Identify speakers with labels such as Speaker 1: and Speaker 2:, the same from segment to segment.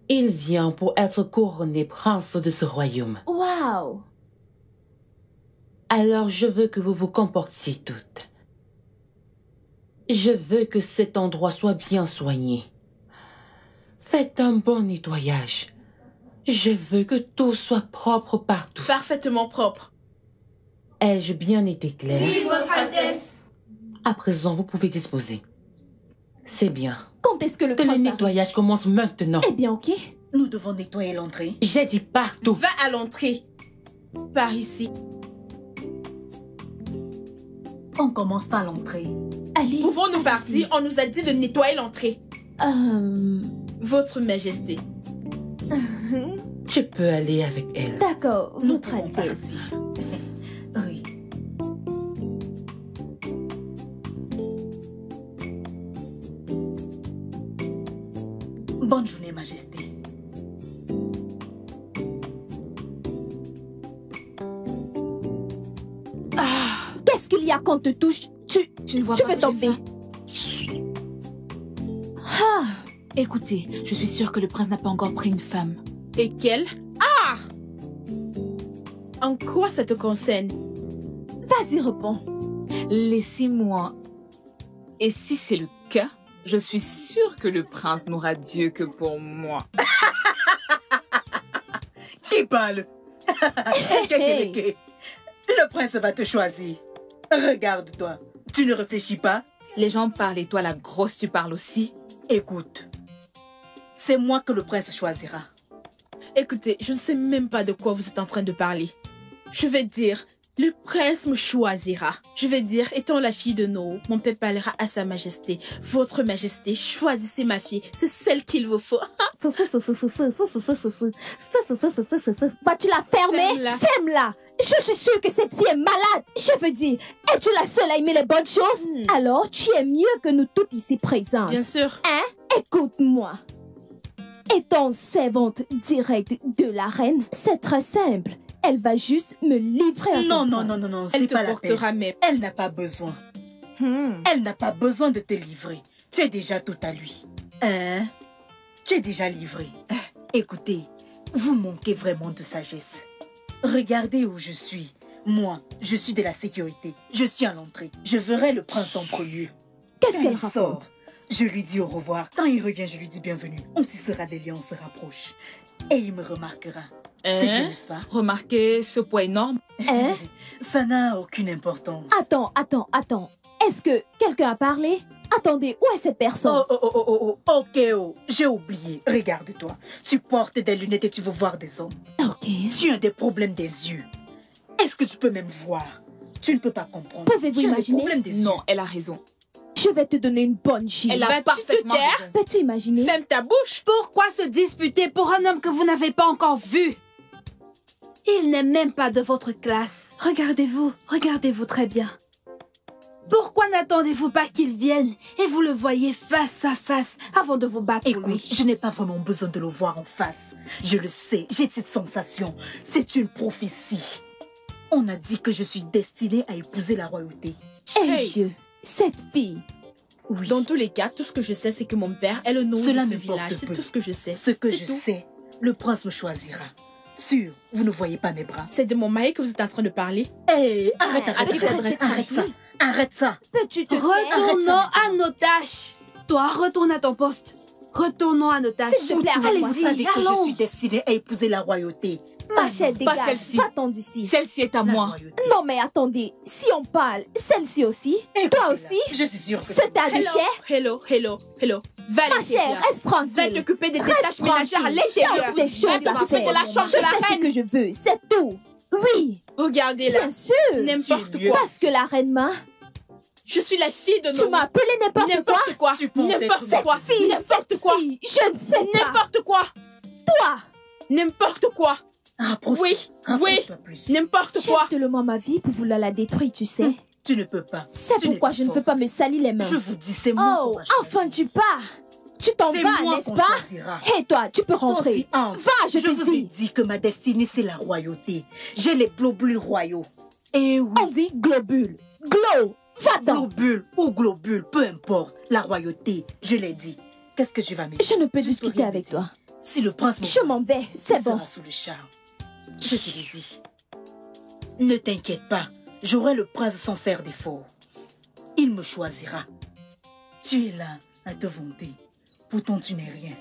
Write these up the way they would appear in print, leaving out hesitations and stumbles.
Speaker 1: Il vient pour être couronné prince de ce royaume.
Speaker 2: Waouh!
Speaker 1: Alors je veux que vous vous comportiez toutes. Je veux que cet endroit soit bien soigné. Faites un bon nettoyage. Je veux que tout soit propre partout.
Speaker 3: Parfaitement propre.
Speaker 1: Ai-je bien été clair?
Speaker 4: Oui, Votre Altesse.
Speaker 1: À présent, vous pouvez disposer. C'est bien.
Speaker 2: Quand est-ce que le
Speaker 1: Que
Speaker 2: prince
Speaker 1: le
Speaker 2: arrive?
Speaker 1: nettoyage commence maintenant.
Speaker 2: Eh bien, ok.
Speaker 5: Nous devons nettoyer l'entrée.
Speaker 1: J'ai dit partout.
Speaker 3: Va à l'entrée. Par ici.
Speaker 5: On commence par l'entrée.
Speaker 2: Allez.
Speaker 3: Pouvons-nous partir? On nous a dit de nettoyer l'entrée. Votre Majesté.
Speaker 1: Tu peux aller avec elle.
Speaker 2: D'accord,
Speaker 5: Nous
Speaker 2: Votre
Speaker 5: pouvons
Speaker 2: Altesse.
Speaker 5: partir. Oui. Bonne journée, Majesté.
Speaker 2: Qu'est-ce qu'il y a quand on te touche?
Speaker 4: Tu ne vois
Speaker 2: Tu
Speaker 4: pas
Speaker 2: veux
Speaker 4: que j'ai
Speaker 2: tomber.
Speaker 4: faim? Écoutez, je suis sûre que le prince n'a pas encore pris une femme.
Speaker 3: Et quelle? Ah! En quoi ça te concerne?
Speaker 2: Vas-y, réponds.
Speaker 4: Laissez-moi. Et si c'est le cas, je suis sûre que le prince n'aura Dieu que pour moi.
Speaker 5: Qui parle? Le prince va te choisir. Regarde-toi. Tu ne réfléchis pas?
Speaker 4: Les gens parlent et toi, la grosse, tu parles aussi.
Speaker 5: Écoute. C'est moi que le prince choisira.
Speaker 3: Écoutez, je ne sais même pas de quoi vous êtes en train de parler. Je vais dire, le prince me choisira. Je vais dire, étant la fille de Noé, mon père parlera à sa majesté. Votre majesté, choisissez ma fille. C'est celle qu'il vous faut.
Speaker 2: Bah, tu l'as fermée?
Speaker 3: Ferme-la.
Speaker 2: Ferme-la. Je suis sûre que cette fille est malade. Je veux dire, es-tu la seule à aimer les bonnes choses? Alors, tu es mieux que nous toutes ici présentes.
Speaker 3: Bien sûr.
Speaker 2: Hein? Écoute-moi. Étant servante directe de la reine, c'est très simple. Elle va juste me livrer à son
Speaker 5: Non, non,
Speaker 2: prince.
Speaker 5: non, non, non,
Speaker 3: Elle
Speaker 5: c'est
Speaker 3: te
Speaker 5: pas la
Speaker 3: portera
Speaker 5: peine.
Speaker 3: même.
Speaker 5: Elle n'a pas besoin. Elle n'a pas besoin de te livrer. Tu es déjà tout à lui. Hein? Tu es déjà livré. Écoutez, vous manquez vraiment de sagesse. Regardez où je suis. Moi, je suis de la sécurité. Je suis à l'entrée. Je verrai le prince en premier.
Speaker 2: Qu'est-ce
Speaker 5: Quand
Speaker 2: qu'elle
Speaker 5: il sort,
Speaker 2: raconte?
Speaker 5: je lui dis au revoir. Quand il revient, je lui dis bienvenue. On tissera des liens, on se rapproche. Et il me remarquera. C'est bien, n'est-ce pas?
Speaker 4: Remarquez ce poids énorme.
Speaker 2: Hein?
Speaker 5: Ça n'a aucune importance.
Speaker 2: Attends. Est-ce que quelqu'un a parlé? Attendez, où est cette personne?
Speaker 5: Ok, j'ai oublié. Regarde-toi. Tu portes des lunettes et tu veux voir des hommes.
Speaker 2: Ok.
Speaker 5: Tu as des problèmes des yeux. Est-ce que tu peux même voir? Tu ne peux pas comprendre.
Speaker 2: Pouvez-vous
Speaker 5: Tu as des
Speaker 2: imaginer?
Speaker 5: problèmes des yeux.
Speaker 4: Non, elle a raison.
Speaker 2: Je vais te donner une bonne gifle.
Speaker 4: Elle a
Speaker 3: Vas-tu te
Speaker 4: parfaitement
Speaker 3: taire?
Speaker 4: raison.
Speaker 2: Peux-tu imaginer?
Speaker 3: Ferme ta bouche.
Speaker 4: Pourquoi se disputer pour un homme que vous n'avez pas encore vu? Il n'est même pas de votre classe. Regardez-vous très bien. Pourquoi n'attendez-vous pas qu'il vienne et vous le voyez face à face avant de vous battre pour
Speaker 5: Écoute,
Speaker 4: lui?
Speaker 5: je n'ai pas vraiment besoin de le voir en face. Je le sais, j'ai cette sensation. C'est une prophétie. On a dit que je suis destinée à épouser la royauté.
Speaker 2: Eh
Speaker 3: Hey.
Speaker 2: Dieu, cette fille.
Speaker 5: Oui.
Speaker 3: Dans tous les cas, tout ce que je sais, c'est que mon père est le nom
Speaker 5: Cela
Speaker 3: de ce
Speaker 5: m'importe
Speaker 3: village. C'est
Speaker 5: peu.
Speaker 3: tout ce que je sais.
Speaker 5: Ce que
Speaker 3: C'est
Speaker 5: je
Speaker 3: tout.
Speaker 5: sais, le prince me choisira. Sûr, vous ne voyez pas mes bras.
Speaker 3: C'est de mon mari que vous êtes en train de parler.
Speaker 5: Hé, arrête,
Speaker 2: à qui
Speaker 5: arrête,
Speaker 2: t'adresses-tu?
Speaker 5: arrête ça.
Speaker 2: Peux-tu te taire?
Speaker 4: Retournons à nos tâches. Toi, retourne à ton poste. Retournons à nos tâches.
Speaker 2: S'il te
Speaker 5: Vous
Speaker 2: plaît,
Speaker 5: tous, vous
Speaker 2: allez-y,
Speaker 5: savez que je
Speaker 4: allons.
Speaker 5: suis destinée à épouser la royauté.
Speaker 2: Machette,
Speaker 4: Pas
Speaker 2: dégage.
Speaker 4: celle-ci.
Speaker 2: Va-t'en d'ici.
Speaker 4: Celle-ci est à
Speaker 5: La
Speaker 4: moi.
Speaker 5: royauté.
Speaker 2: Non, mais attendez. Si on parle, celle-ci aussi. Toi
Speaker 5: Écoutez-la.
Speaker 2: aussi.
Speaker 5: Je suis sûre que
Speaker 2: Ce tas de
Speaker 3: Hello,
Speaker 2: chair.
Speaker 3: hello. Va
Speaker 2: Ma
Speaker 3: l'intérieur.
Speaker 2: chère, reste
Speaker 3: Va
Speaker 2: tranquille.
Speaker 3: t'occuper des
Speaker 2: Reste
Speaker 3: tâches ménagères à
Speaker 2: tranquille.
Speaker 3: l'intérieur.
Speaker 2: J'ai des choses
Speaker 3: Va
Speaker 2: à
Speaker 3: t'occuper
Speaker 2: faire.
Speaker 3: de la chambre
Speaker 2: Je
Speaker 3: de la
Speaker 2: fais ce
Speaker 3: reine.
Speaker 2: que je veux, c'est tout. Oui,
Speaker 3: Regardez-la.
Speaker 2: bien sûr.
Speaker 3: N'importe
Speaker 5: Tu es
Speaker 3: quoi.
Speaker 2: Parce que la reine m'a...
Speaker 3: Je suis la fille de
Speaker 2: Tu
Speaker 3: Noé.
Speaker 2: m'as appelé n'importe quoi.
Speaker 3: N'importe quoi.
Speaker 5: Tu penses être
Speaker 3: N'importe
Speaker 5: cette
Speaker 3: quoi.
Speaker 2: Fille,
Speaker 3: N'importe
Speaker 2: cette
Speaker 3: quoi.
Speaker 2: fille, je ne sais pas.
Speaker 3: N'importe quoi.
Speaker 2: Toi,
Speaker 3: N'importe quoi.
Speaker 5: Rapproche-toi.
Speaker 3: Oui,
Speaker 5: Rapproche-toi plus.
Speaker 3: N'importe quoi.
Speaker 2: jette tellement ma vie pour vouloir la détruire, tu sais.
Speaker 5: Tu ne peux pas.
Speaker 2: C'est
Speaker 5: Tu n'es
Speaker 2: pourquoi
Speaker 5: pas
Speaker 2: je ne veux
Speaker 5: forte.
Speaker 2: pas me salir les mains.
Speaker 5: Je vous dis, c'est moi qu'on
Speaker 2: Oh,
Speaker 5: va choisir.
Speaker 2: enfin tu pars. Tu t'en
Speaker 5: C'est
Speaker 2: vas,
Speaker 5: moi
Speaker 2: n'est-ce
Speaker 5: qu'on
Speaker 2: pas?
Speaker 5: choisira.
Speaker 2: Hé toi, tu peux
Speaker 5: Toi
Speaker 2: rentrer.
Speaker 5: aussi, entre.
Speaker 2: Va, je te
Speaker 5: vous ai
Speaker 2: dis.
Speaker 5: dit que ma destinée, c'est la royauté. J'ai les globules royaux. Et oui,
Speaker 2: On dit globule. Glow. Va-t'en.
Speaker 5: globule ou globule, peu importe. La royauté, je l'ai dit. Qu'est-ce que tu vas me dire?
Speaker 2: Je ne peux
Speaker 5: Je peux
Speaker 2: discuter
Speaker 5: rien
Speaker 2: avec
Speaker 5: te dire.
Speaker 2: toi.
Speaker 5: Si le prince me
Speaker 2: Je m'en vais, c'est
Speaker 5: il
Speaker 2: bon.
Speaker 5: sera sous le charme. Je te l'ai dit. Ne t'inquiète pas, j'aurai le prince sans faire d'effort. Il me choisira. Tu es là à te vanter. Pourtant, tu n'es rien.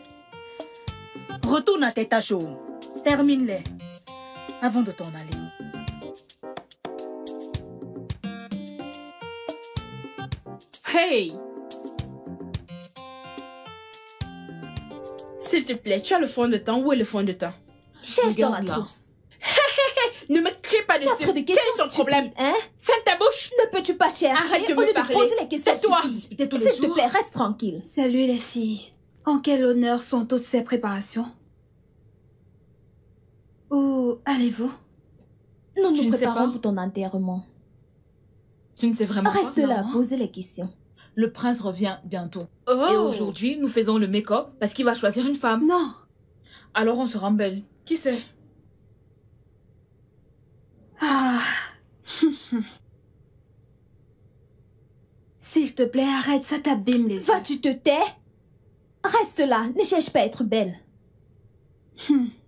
Speaker 5: Retourne à tes tâches. Termine-les avant de t'en aller.
Speaker 3: Hey! S'il te plaît, tu as le fond de teint. Où est le fond de teint?
Speaker 2: Cherche dans la
Speaker 1: Regarde là.
Speaker 2: trousse.
Speaker 3: Ne me crie pas
Speaker 2: Tu as
Speaker 3: dessus.
Speaker 2: trop de
Speaker 3: Quel
Speaker 2: questions
Speaker 3: est ton problème?
Speaker 2: stupides, hein?
Speaker 3: Ferme ta bouche.
Speaker 2: Ne peux-tu pas chercher
Speaker 3: Arrête de
Speaker 2: au
Speaker 3: me
Speaker 2: lieu
Speaker 3: parler.
Speaker 2: de poser les questions
Speaker 3: C'est toi.
Speaker 2: stupides.
Speaker 1: Disputer tous les
Speaker 2: S'il te
Speaker 1: jours.
Speaker 2: plaît, reste tranquille.
Speaker 4: Salut les filles. En quel honneur sont toutes ces préparations? Où allez-vous?
Speaker 2: Nous
Speaker 1: Tu
Speaker 2: nous
Speaker 1: ne sais
Speaker 2: préparons
Speaker 1: pas?
Speaker 2: pour ton enterrement.
Speaker 1: Tu ne sais vraiment
Speaker 2: Reste
Speaker 1: pas?
Speaker 2: là,
Speaker 1: Non.
Speaker 2: poser les questions.
Speaker 1: Le prince revient bientôt.
Speaker 3: Oh.
Speaker 1: Et aujourd'hui, nous faisons le make-up parce qu'il va choisir une femme.
Speaker 4: Non.
Speaker 1: Alors on se rend belle.
Speaker 3: Qui c'est?
Speaker 4: Ah. S'il te plaît, arrête, ça t'abîme les yeux.
Speaker 2: Va-tu te tais? Reste là, ne cherche pas à être belle.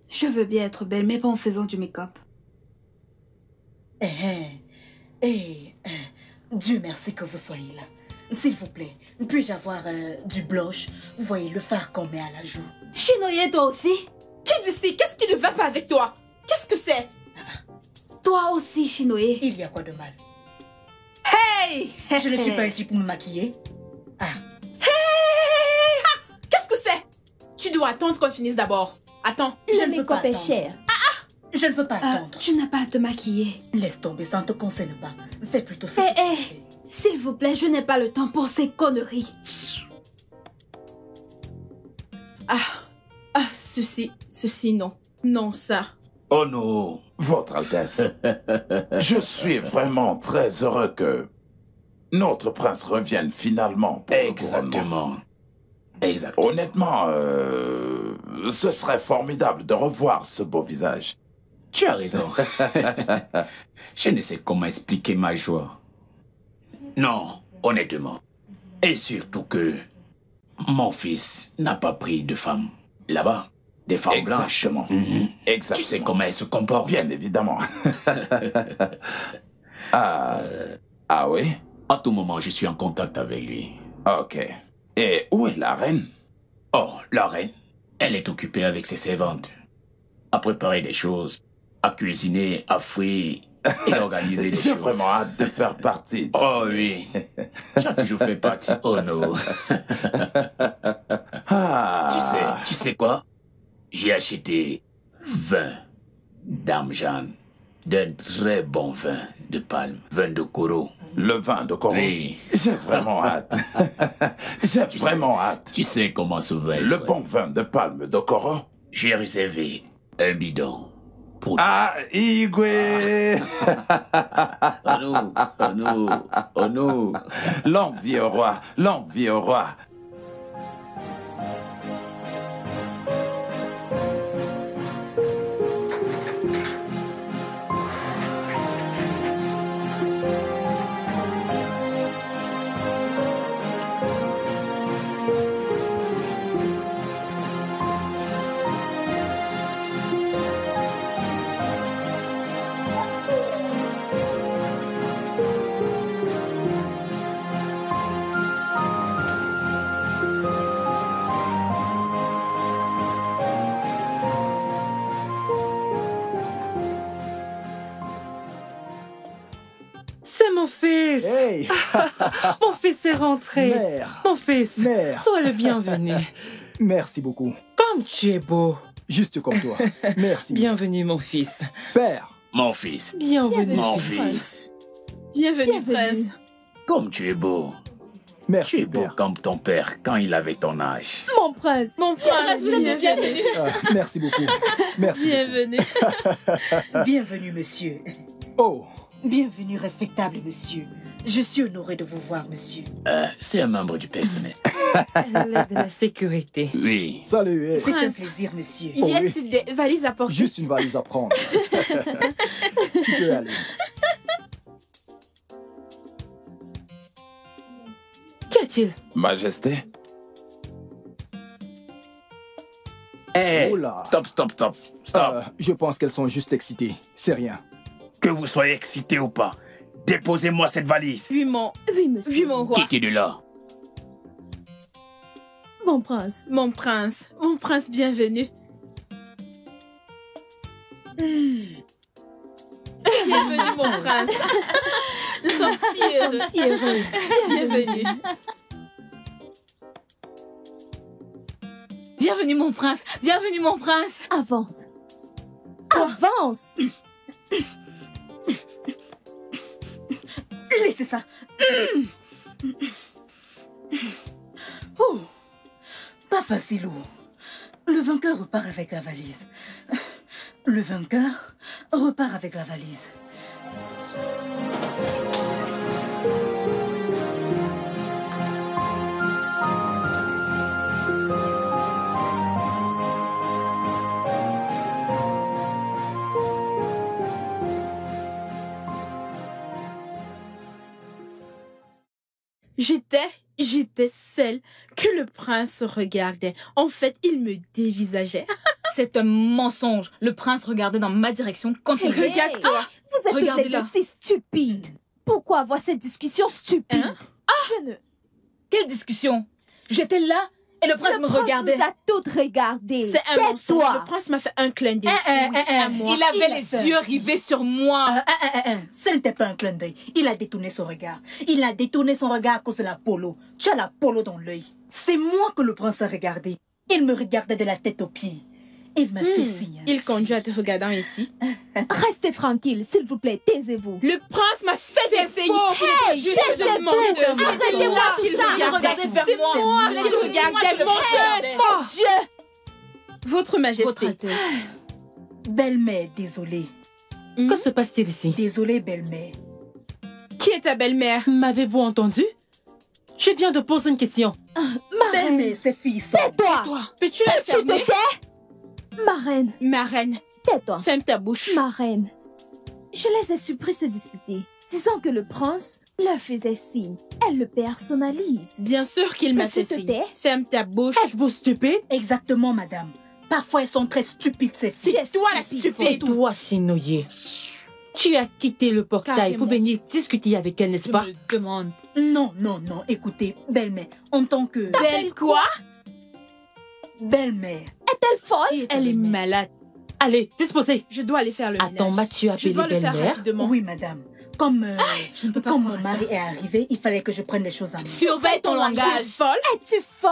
Speaker 4: Je veux bien être belle, mais pas en faisant du make-up.
Speaker 5: Dieu merci que vous soyez là. S'il vous plaît, puis-je avoir du blush? Vous voyez le fard qu'on met à la joue.
Speaker 4: Chinoyer, toi aussi?
Speaker 3: Qui d'ici? Qu'est-ce qui ne va pas avec toi? Qu'est-ce que c'est?
Speaker 4: Toi aussi, Chinoyer.
Speaker 5: Il y a quoi de mal?
Speaker 4: Hey!
Speaker 5: Je ne suis pas ici pour me maquiller. Ah,
Speaker 3: Qu'est-ce que c'est? Tu dois attendre qu'on finisse d'abord. Attends.
Speaker 5: Je
Speaker 2: Le
Speaker 5: ne peux pas
Speaker 2: make-up est
Speaker 5: attendre.
Speaker 2: cher.
Speaker 5: je ne peux pas attendre.
Speaker 3: Eh,
Speaker 4: Tu n'as pas à te maquiller.
Speaker 5: Laisse tomber, ça ne te concerne pas. Fais plutôt ce
Speaker 4: Eh,
Speaker 5: que tu
Speaker 4: eh.
Speaker 5: fais.
Speaker 4: S'il vous plaît, je n'ai pas le temps pour ces conneries.
Speaker 3: Ceci, non. Non, ça.
Speaker 6: Oh non, Votre Altesse, je suis vraiment très heureux que notre prince revienne finalement pour le couronnement.
Speaker 7: Exactement. Exactement.
Speaker 6: Honnêtement, ce serait formidable de revoir ce beau visage.
Speaker 7: Tu as raison. Je ne sais comment expliquer ma joie. Non, honnêtement. Et surtout que mon fils n'a pas pris de femme. Là-bas, des femmes blanches.
Speaker 6: Exactement.
Speaker 7: Mhm.
Speaker 6: Exactement.
Speaker 7: Tu sais comment elles se comportent.
Speaker 6: Bien évidemment. ah oui?
Speaker 7: À tout moment, je suis en contact avec lui.
Speaker 6: Ok. Et où est la reine?
Speaker 7: Oh, la reine, elle est occupée avec ses servantes. À préparer des choses, à cuisiner, à frire et à organiser des
Speaker 6: J'ai
Speaker 7: choses.
Speaker 6: vraiment hâte de faire partie.
Speaker 7: Oh oui, tu as toujours fait partie. Oh non.
Speaker 6: Ah.
Speaker 7: Tu sais quoi? J'ai acheté 20 Dame Jeanne, d'un très bon vin de palme, vin de Koro.
Speaker 6: Le vin de Koro.
Speaker 7: Oui.
Speaker 6: J'ai vraiment hâte. J'ai vraiment hâte.
Speaker 7: Tu sais comment ça va être.
Speaker 6: Le bon vin de palme de Koro.
Speaker 7: J'ai réservé un bidon pour...
Speaker 6: Ah, Igwe!
Speaker 7: Oh non, oh non, oh non.
Speaker 6: Longue vie au roi, longue vie au roi.
Speaker 1: C'est mon fils.
Speaker 8: Hey,
Speaker 1: Mon fils est rentré.
Speaker 8: mère,
Speaker 1: Mon fils,
Speaker 8: mère,
Speaker 1: sois le bienvenu.
Speaker 8: merci beaucoup.
Speaker 1: Comme tu es beau.
Speaker 8: Juste comme toi. Merci.
Speaker 1: Bienvenue, mon fils.
Speaker 8: Père,
Speaker 7: Mon fils,
Speaker 1: Bienvenue,
Speaker 7: mon
Speaker 1: fils.
Speaker 7: fils.
Speaker 3: Bienvenue,
Speaker 2: Bienvenue.
Speaker 3: prince.
Speaker 7: Comme tu es beau. Tu
Speaker 8: merci
Speaker 7: es beau
Speaker 8: père.
Speaker 7: comme ton père quand il avait ton âge.
Speaker 2: Mon prince.
Speaker 3: Mon prince, bienvenue.
Speaker 8: Merci beaucoup. Merci.
Speaker 3: Bienvenue.
Speaker 5: Bienvenue, monsieur.
Speaker 8: Oh,
Speaker 5: Bienvenue, respectable monsieur. Je suis honoré de vous voir, monsieur.
Speaker 7: C'est un membre du personnel.
Speaker 1: Elle est de la sécurité.
Speaker 7: Oui.
Speaker 8: salut. hey.
Speaker 5: C'est un
Speaker 3: Prince.
Speaker 5: plaisir, monsieur.
Speaker 8: Oh,
Speaker 3: Y
Speaker 8: oui.
Speaker 3: a-t-il des valises à porter?
Speaker 8: Juste une valise à prendre. Tu peux aller.
Speaker 1: Qu'y a-t-il?
Speaker 6: Majesté,
Speaker 7: Hé,
Speaker 8: Oh là.
Speaker 7: stop.
Speaker 8: Je pense qu'elles sont juste excitées. C'est rien.
Speaker 7: Que vous soyez excité ou pas, déposez-moi cette valise.
Speaker 3: Oui,
Speaker 2: Oui, monsieur.
Speaker 3: oui, mon roi.
Speaker 7: Quittez de là.
Speaker 2: Mon prince.
Speaker 3: Mon prince, bienvenue. Bienvenue, mon prince. Nous sommes si heureux.
Speaker 2: Si heureuse.
Speaker 3: Bienvenue.
Speaker 4: Bienvenue, mon prince. Bienvenue, mon prince.
Speaker 2: Avance. Avance.
Speaker 5: Laissez ça. Oh, pas facile. Le vainqueur repart avec la valise. Le vainqueur repart avec la valise.
Speaker 3: J'étais celle que le prince regardait. En fait, il me dévisageait.
Speaker 4: C'est un mensonge. Le prince regardait dans ma direction quand il...
Speaker 2: Hey,
Speaker 3: Regarde-toi.
Speaker 2: Vous êtes toutes les
Speaker 4: Regardez-la.
Speaker 2: deux si stupides. Pourquoi avoir cette discussion stupide? Je ne...
Speaker 4: Quelle discussion? J'étais là et le prince me
Speaker 2: prince
Speaker 4: regardait.
Speaker 2: nous a toutes regardées.
Speaker 3: C'est un mensonge.
Speaker 2: Tais-toi.
Speaker 3: Le prince m'a fait un clin d'œil. À moi.
Speaker 4: Il avait
Speaker 5: Il a
Speaker 4: les
Speaker 5: fait.
Speaker 4: yeux rivés sur moi.
Speaker 5: Ce n'était pas un clin d'œil. Il a détourné son regard. Il a détourné son regard à cause de la polo. Tu as la polo dans l'œil. C'est moi que le prince a regardé. Il me regardait de la tête aux pieds. Il m'a fait signe.
Speaker 3: Il conduit à te regardant ici.
Speaker 2: Restez tranquille, s'il vous plaît, taisez-vous.
Speaker 3: Le prince m'a fait des signes.
Speaker 2: Hey,
Speaker 3: Juste
Speaker 2: taisez-vous.
Speaker 3: de
Speaker 2: Arrêtez-moi tout
Speaker 3: qu'il
Speaker 2: ça.
Speaker 3: regardait
Speaker 4: vers
Speaker 3: C'est
Speaker 4: moi.
Speaker 3: moi
Speaker 4: C'est
Speaker 3: qu'il
Speaker 4: moi
Speaker 3: regardait.
Speaker 4: qui le regardais.
Speaker 3: Mon
Speaker 2: Dieu.
Speaker 3: Votre Majesté.
Speaker 4: Votre Altesse.
Speaker 5: Belle-mère, désolée.
Speaker 1: Que se passe-t-il ici?
Speaker 5: Désolée, belle-mère.
Speaker 3: Qui est ta belle-mère?
Speaker 1: M'avez-vous entendu? Je viens de poser une question.
Speaker 2: Marraine,
Speaker 5: Belle-mère, ses filles sont...
Speaker 2: tais-toi.
Speaker 3: Peux-tu la
Speaker 2: Tu te
Speaker 3: fermer?
Speaker 2: tais? Marraine,
Speaker 3: Ma reine,
Speaker 2: tais-toi.
Speaker 3: ferme ta bouche.
Speaker 2: Ma reine, je les ai surpris se disputer, disant que le prince leur faisait signe. Elle le personnalise.
Speaker 3: Bien sûr qu'il m'a
Speaker 2: Mais tu
Speaker 3: fait
Speaker 2: te
Speaker 3: signe.
Speaker 2: tais?
Speaker 3: Ferme ta bouche.
Speaker 1: Êtes-vous stupide?
Speaker 5: Exactement, madame. Parfois, elles sont très stupides, ces filles.
Speaker 3: C'est toi la
Speaker 1: Et
Speaker 3: stupide.
Speaker 1: toi, Chinoyer, tu as quitté le portail
Speaker 3: Carrément.
Speaker 1: pour venir discuter avec elle, n'est-ce
Speaker 4: Je
Speaker 1: pas?
Speaker 4: me le demande.
Speaker 5: Non, écoutez, belle-mère, en tant que...
Speaker 3: Belle quoi?
Speaker 5: Belle-mère,
Speaker 2: Est-elle folle?
Speaker 4: Qui est ta
Speaker 3: Elle est
Speaker 4: belle-mère?
Speaker 3: malade.
Speaker 1: Allez, disposez.
Speaker 3: Je dois aller faire le ménage.
Speaker 1: Attends, Mathieu a
Speaker 3: Je
Speaker 1: appelé
Speaker 3: dois le faire
Speaker 1: belle-mère.
Speaker 3: rapidement.
Speaker 5: oui, madame. Comme,
Speaker 3: Je ne peux pas
Speaker 5: comme
Speaker 3: croire
Speaker 5: mon
Speaker 3: ça.
Speaker 5: mari est arrivé, il fallait que je prenne les choses en main.
Speaker 4: Surveille ton
Speaker 3: Tu es
Speaker 4: langage.
Speaker 3: folle?
Speaker 2: Es-tu folle?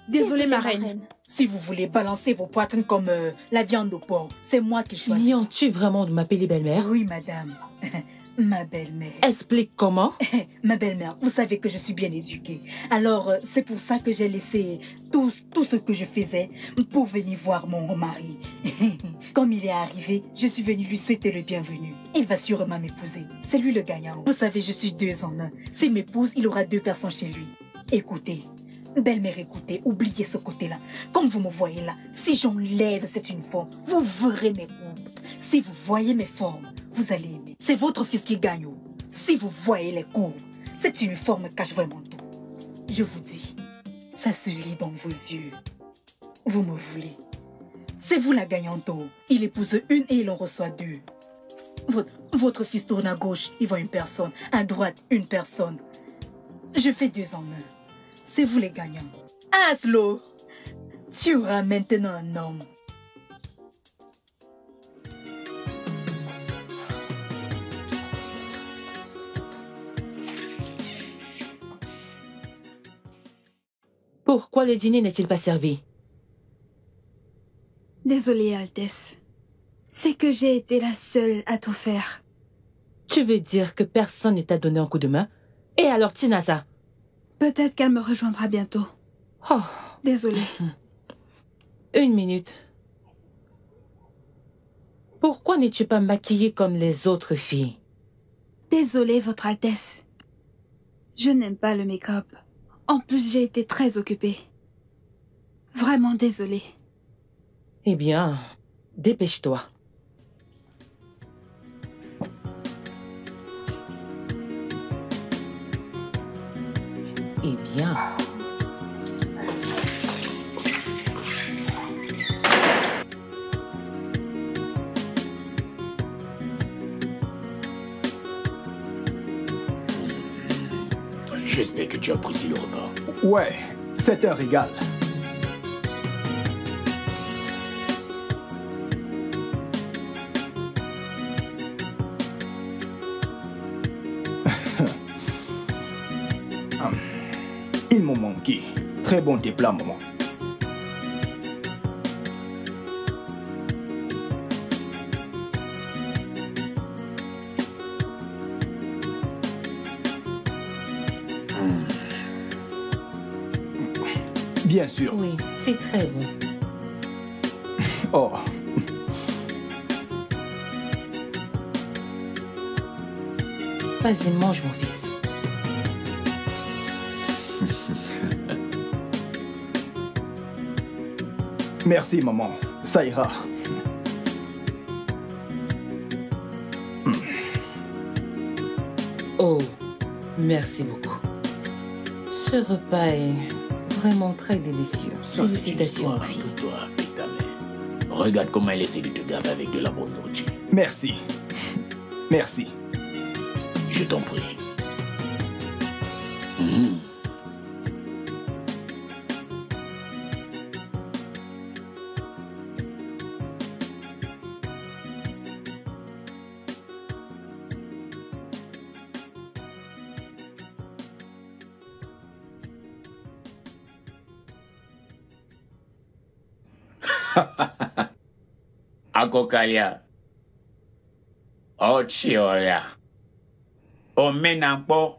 Speaker 3: Désolée, ma reine.
Speaker 5: Si vous voulez balancer vos poitrines comme la viande au porc, c'est moi qui choisis.
Speaker 1: Viens-tu vraiment de m'appeler belle-mère?
Speaker 5: Oui, madame. Ma belle-mère.
Speaker 1: Explique comment.
Speaker 5: Ma belle-mère, vous savez que je suis bien éduquée. Alors, c'est pour ça que j'ai laissé tout ce que je faisais pour venir voir mon mari. Comme il est arrivé, je suis venue lui souhaiter le bienvenu. Il va sûrement m'épouser. C'est lui le gagnant. Vous savez, je suis 2 en 1. S'il m'épouse, il aura 2 personnes chez lui. Écoutez, belle-mère, écoutez, oubliez ce côté-là. Comme vous me voyez là, si j'enlève cette uniforme, vous verrez mes courbes. Si vous voyez mes formes, vous allez aimer. C'est votre fils qui gagne. Si vous voyez les courbes, cette uniforme cache vraiment tout. Je vous dis, ça se lit dans vos yeux. Vous me voulez. C'est vous la gagnante. Il épouse une et il en reçoit 2. Votre fils tourne à gauche, il voit une personne. À droite, une personne. Je fais 2 en 1. C'est vous les gagnants. Aslo, tu auras maintenant un homme.
Speaker 1: Pourquoi le dîner n'est-il pas servi?
Speaker 4: Désolée, Altesse. C'est que j'ai été la seule à tout faire.
Speaker 1: Tu veux dire que personne ne t'a donné un coup de main? Et alors, Tinasa?
Speaker 4: Peut-être qu'elle me rejoindra bientôt.
Speaker 1: Oh,
Speaker 4: Désolée.
Speaker 1: 1 minute. Pourquoi n'es-tu pas maquillée comme les autres filles?
Speaker 4: Désolée, Votre Altesse. Je n'aime pas le make-up. En plus, j'ai été très occupée. Vraiment désolée.
Speaker 1: Eh bien, dépêche-toi. Eh bien...
Speaker 7: J'espère que tu apprécies le repas.
Speaker 8: Ouais, c'est un régal. Ils m'ont manqué. Très bon tes plats, maman. Bien sûr.
Speaker 1: Oui, c'est très bon.
Speaker 8: Oh.
Speaker 1: Vas-y, mange, mon fils.
Speaker 8: Merci, maman. Ça ira.
Speaker 1: Oh, merci beaucoup. Ce repas est vraiment très délicieux.
Speaker 7: Ça, c'est une
Speaker 1: Félicitations,
Speaker 7: histoire
Speaker 1: fille.
Speaker 7: entre toi et ta mère. Regarde comment elle essaie de te gaver avec de la bonne nourriture.
Speaker 8: Merci. Merci.
Speaker 7: Je t'en prie. Mhm. Akokalia. Ochioria. Omenampo.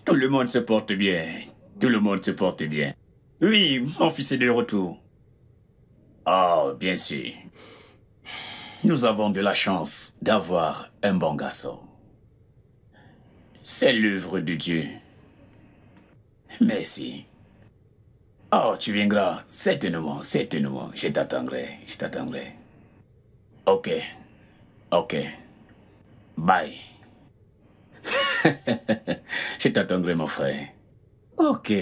Speaker 7: Tout le monde se porte bien. Tout le monde se porte bien. Oui, mon fils est de retour. Oh, bien sûr. Nous avons de la chance d'avoir un bon garçon. C'est l'œuvre de Dieu. Merci. Oh, tu viendras. Certainement, certainement. Je t'attendrai, je t'attendrai. Ok. Ok. Bye. Je t'attendrai, mon frère. Ok.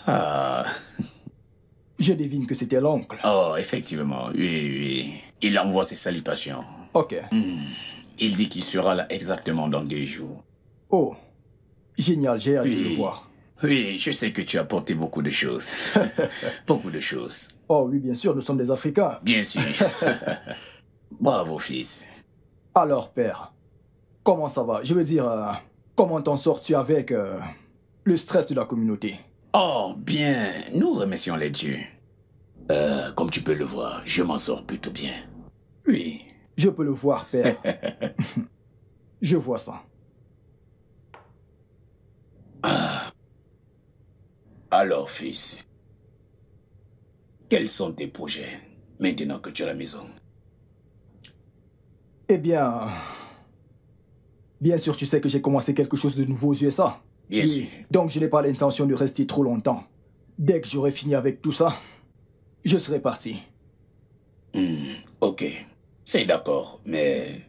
Speaker 7: Ah.
Speaker 8: Je devine que c'était l'oncle.
Speaker 7: Oh, effectivement, oui, oui. Il envoie ses salutations.
Speaker 8: Ok.
Speaker 7: Il dit qu'il sera là exactement dans 2 jours.
Speaker 8: Oh, génial, j'ai hâte de le
Speaker 7: Oui.
Speaker 8: voir.
Speaker 7: Oui, je sais que tu as apporté beaucoup de choses. Beaucoup de choses.
Speaker 8: Oh oui, bien sûr, nous sommes des Africains.
Speaker 7: Bien sûr. Bravo, fils.
Speaker 8: Alors, père, comment ça va? Je veux dire, comment t'en sors-tu avec le stress de la communauté?
Speaker 7: Oh, bien. Nous remercions les dieux. Comme tu peux le voir, je m'en sors plutôt bien. Oui.
Speaker 8: Je peux le voir, père. Je vois ça.
Speaker 7: Alors, fils, quels sont tes projets maintenant que tu es à la maison?
Speaker 8: Eh bien... Bien sûr, tu sais que j'ai commencé quelque chose de nouveau aux USA.
Speaker 7: Bien
Speaker 8: Oui,
Speaker 7: sûr.
Speaker 8: donc je n'ai pas l'intention de rester trop longtemps. Dès que j'aurai fini avec tout ça, je serai parti.
Speaker 7: Ok, c'est d'accord, mais...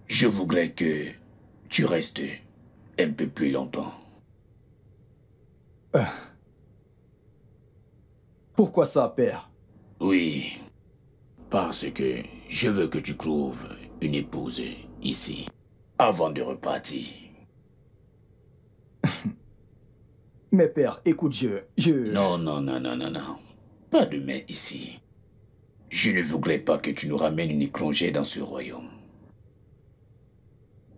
Speaker 7: je voudrais que tu restes un peu plus longtemps.
Speaker 8: Pourquoi ça, père?
Speaker 7: Oui, parce que je veux que tu trouves une épouse ici, avant de repartir.
Speaker 8: Mais père, écoute, je...
Speaker 7: Non, non, non, non, non, non. Pas de mais ici. Je ne voudrais pas que tu nous ramènes une étranger dans ce royaume.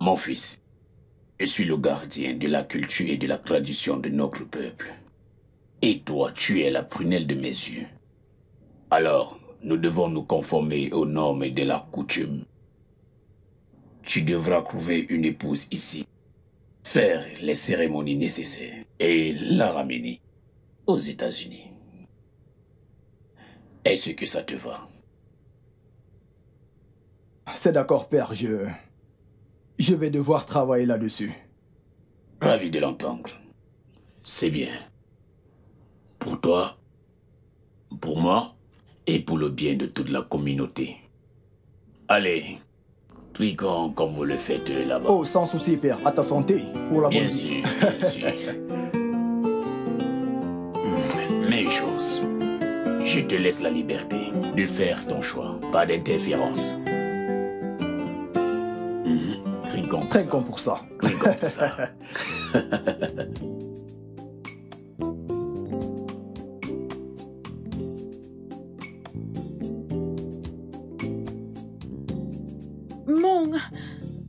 Speaker 7: Mon fils, je suis le gardien de la culture et de la tradition de notre peuple. Et toi, tu es la prunelle de mes yeux. Alors, nous devons nous conformer aux normes de la coutume. Tu devras trouver une épouse ici, faire les cérémonies nécessaires et la ramener aux États-Unis. Est-ce que ça te va?
Speaker 8: C'est d'accord, père, je vais devoir travailler là-dessus.
Speaker 7: Ravi de l'entendre. C'est bien. Pour toi, pour moi et pour le bien de toute la communauté. Allez, prions comme vous le faites là-bas.
Speaker 8: Oh, sans souci, père. À ta santé, pour la bonne
Speaker 7: Bien
Speaker 8: vie.
Speaker 7: sûr, bien sûr. Mais une chose, je te laisse la liberté de faire ton choix, pas d'interférence.
Speaker 8: Rien qu'un pour ça.
Speaker 7: Rien qu'un pour ça.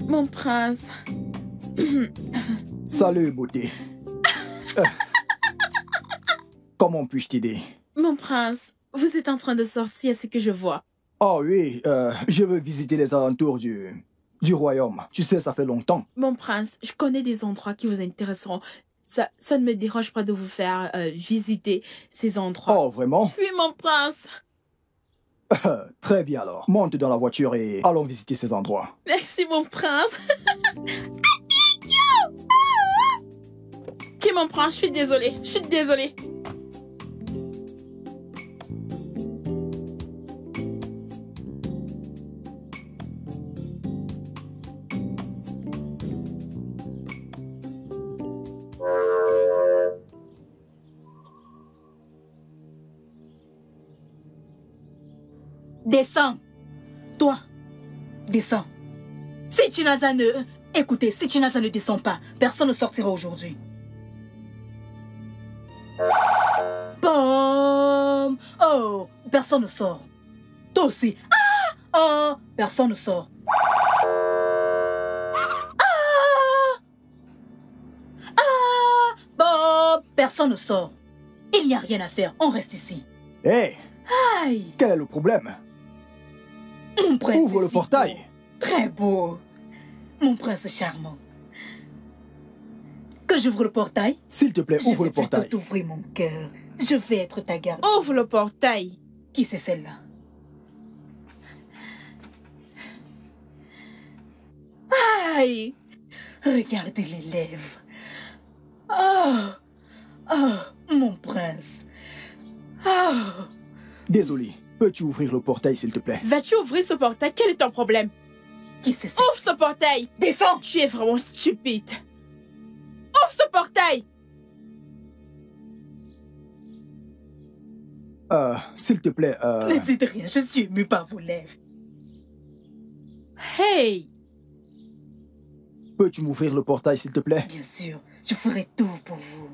Speaker 3: Mon prince.
Speaker 8: Salut, beauté. Comment puis-je t'aider?
Speaker 3: Mon prince, vous êtes en train de sortir, à ce que je vois.
Speaker 8: Oh oui, je veux visiter les alentours du royaume. Tu sais, ça fait longtemps.
Speaker 3: Mon prince, je connais des endroits qui vous intéresseront. Ça ne me dérange pas de vous faire visiter ces endroits.
Speaker 8: Oh, vraiment?
Speaker 3: Oui, mon prince.
Speaker 8: Très bien alors. Monte dans la voiture et allons visiter ces endroits.
Speaker 3: Merci, mon prince. Ok, mon prince, je suis désolée.
Speaker 5: Descends. Toi, descends. Si Chinaza ne... Écoutez, si Chinaza ne descend pas, personne ne sortira aujourd'hui. Boum. Oh, personne ne sort. Toi aussi. Ah! Oh, personne ne sort. Ah! Ah! Boum. Personne ne sort. Il n'y a rien à faire, on reste ici.
Speaker 8: Hé, hey,
Speaker 5: Aïe.
Speaker 8: quel est le problème?
Speaker 5: Mon prince
Speaker 8: Ouvre
Speaker 5: est
Speaker 8: le
Speaker 5: si
Speaker 8: portail.
Speaker 5: beau. Très beau. Mon prince charmant. Que j'ouvre le portail?
Speaker 8: S'il te plaît, ouvre le portail.
Speaker 5: Je vais plutôt t'ouvrir mon cœur. Je vais être ta garde.
Speaker 3: Ouvre le portail.
Speaker 5: Qui c'est celle-là? Aïe! Regardez les lèvres. Oh! Oh, mon prince. Oh!
Speaker 8: Désolé, peux-tu ouvrir le portail s'il te plaît?
Speaker 3: Vas-tu ouvrir ce portail? Quel est ton problème?
Speaker 5: Qui c'est ça?
Speaker 3: Ouvre ce portail!
Speaker 5: Descends!
Speaker 3: Tu es vraiment stupide. Ouvre ce portail!
Speaker 8: S'il te plaît,
Speaker 5: Ne dites rien, je suis émue par vos lèvres.
Speaker 3: Hey!
Speaker 8: peux-tu m'ouvrir le portail s'il te plaît?
Speaker 5: Bien sûr, je ferai tout pour vous.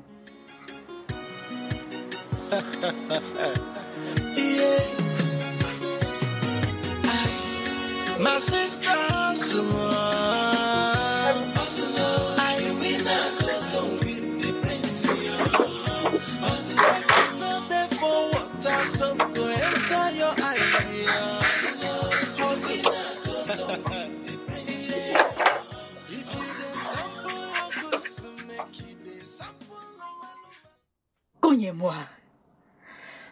Speaker 9: My sister, I will not go with the prince. Not there for water, so go enter your idea.
Speaker 5: Cognez-moi.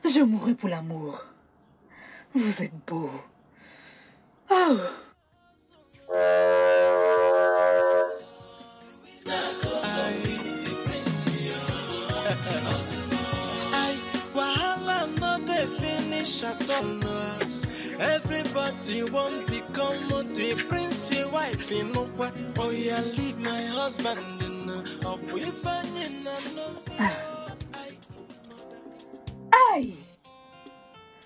Speaker 5: Je mourrai pour l'amour. Vous êtes beau. Oh.
Speaker 9: Everybody won't become the prince wife, you know what? Oh yeah, leave my husband up with
Speaker 5: Aïe!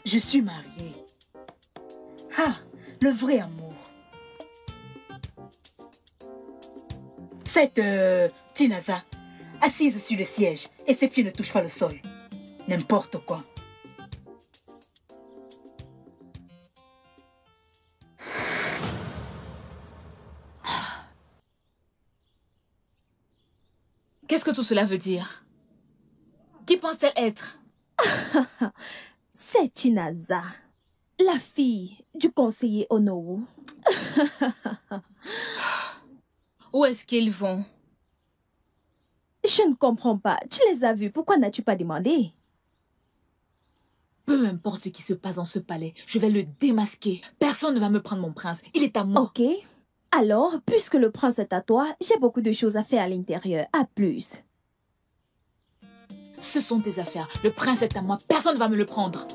Speaker 5: Je suis mariée. Ah, le vrai amour. Cette Tinaza, assise sur le siège et ses pieds ne touchent pas le sol. N'importe quoi.
Speaker 4: Qu'est-ce que tout cela veut dire? Qui pense-t-elle être?
Speaker 2: C'est Chinaza, la fille du conseiller Onowu.
Speaker 4: Où est-ce qu'ils vont?
Speaker 2: Je ne comprends pas. Tu les as vus. Pourquoi n'as-tu pas demandé?
Speaker 4: Peu importe ce qui se passe dans ce palais, je vais le démasquer. Personne ne va me prendre mon prince. Il est à moi.
Speaker 2: Ok. Alors, puisque le prince est à toi, j'ai beaucoup de choses à faire à l'intérieur. À plus.
Speaker 4: Ce sont tes affaires. Le prince est à moi. Personne ne va me le prendre.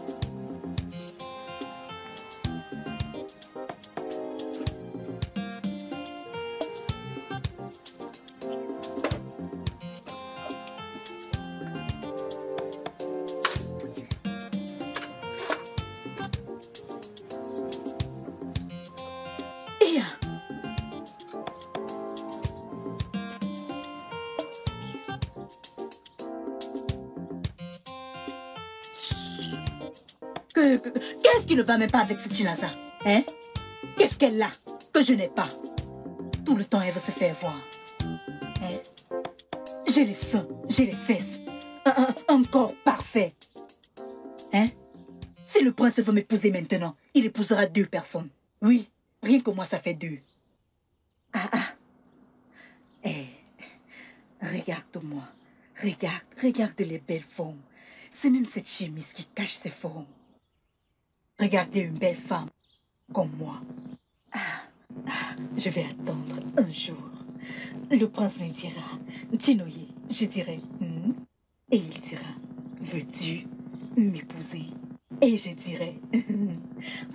Speaker 5: Qu'est-ce qui ne va même pas avec cette Chinaza? Hein? Qu'est-ce qu'elle a que je n'ai pas? Tout le temps, elle veut se faire voir. Hein? J'ai les seins, j'ai les fesses. Un corps parfait. Hein? Si le prince veut m'épouser maintenant, il épousera 2 personnes. Oui, rien que moi, ça fait 2. Regarde-moi. Regarde les belles formes. C'est même cette chemise qui cache ses formes. Regardez une belle femme comme moi. Je vais attendre un jour. Le prince me dira, Tinoye, je dirai, et il dira, veux-tu m'épouser? Et je dirai,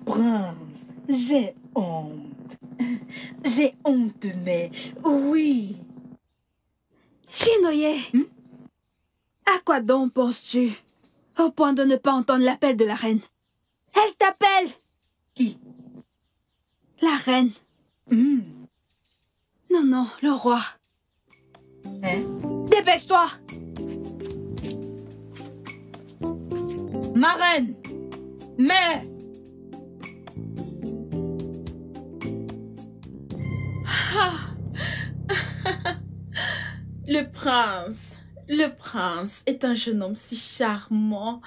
Speaker 5: prince, j'ai honte. J'ai honte, mais oui.
Speaker 4: Chinoye, à quoi donc penses-tu? Au point de ne pas entendre l'appel de la reine. Elle t'appelle!
Speaker 5: Qui?
Speaker 4: La reine. Non, le roi.
Speaker 5: Hein?
Speaker 4: Dépêche-toi!
Speaker 5: Ma reine! Mais...
Speaker 3: Le prince est un jeune homme si charmant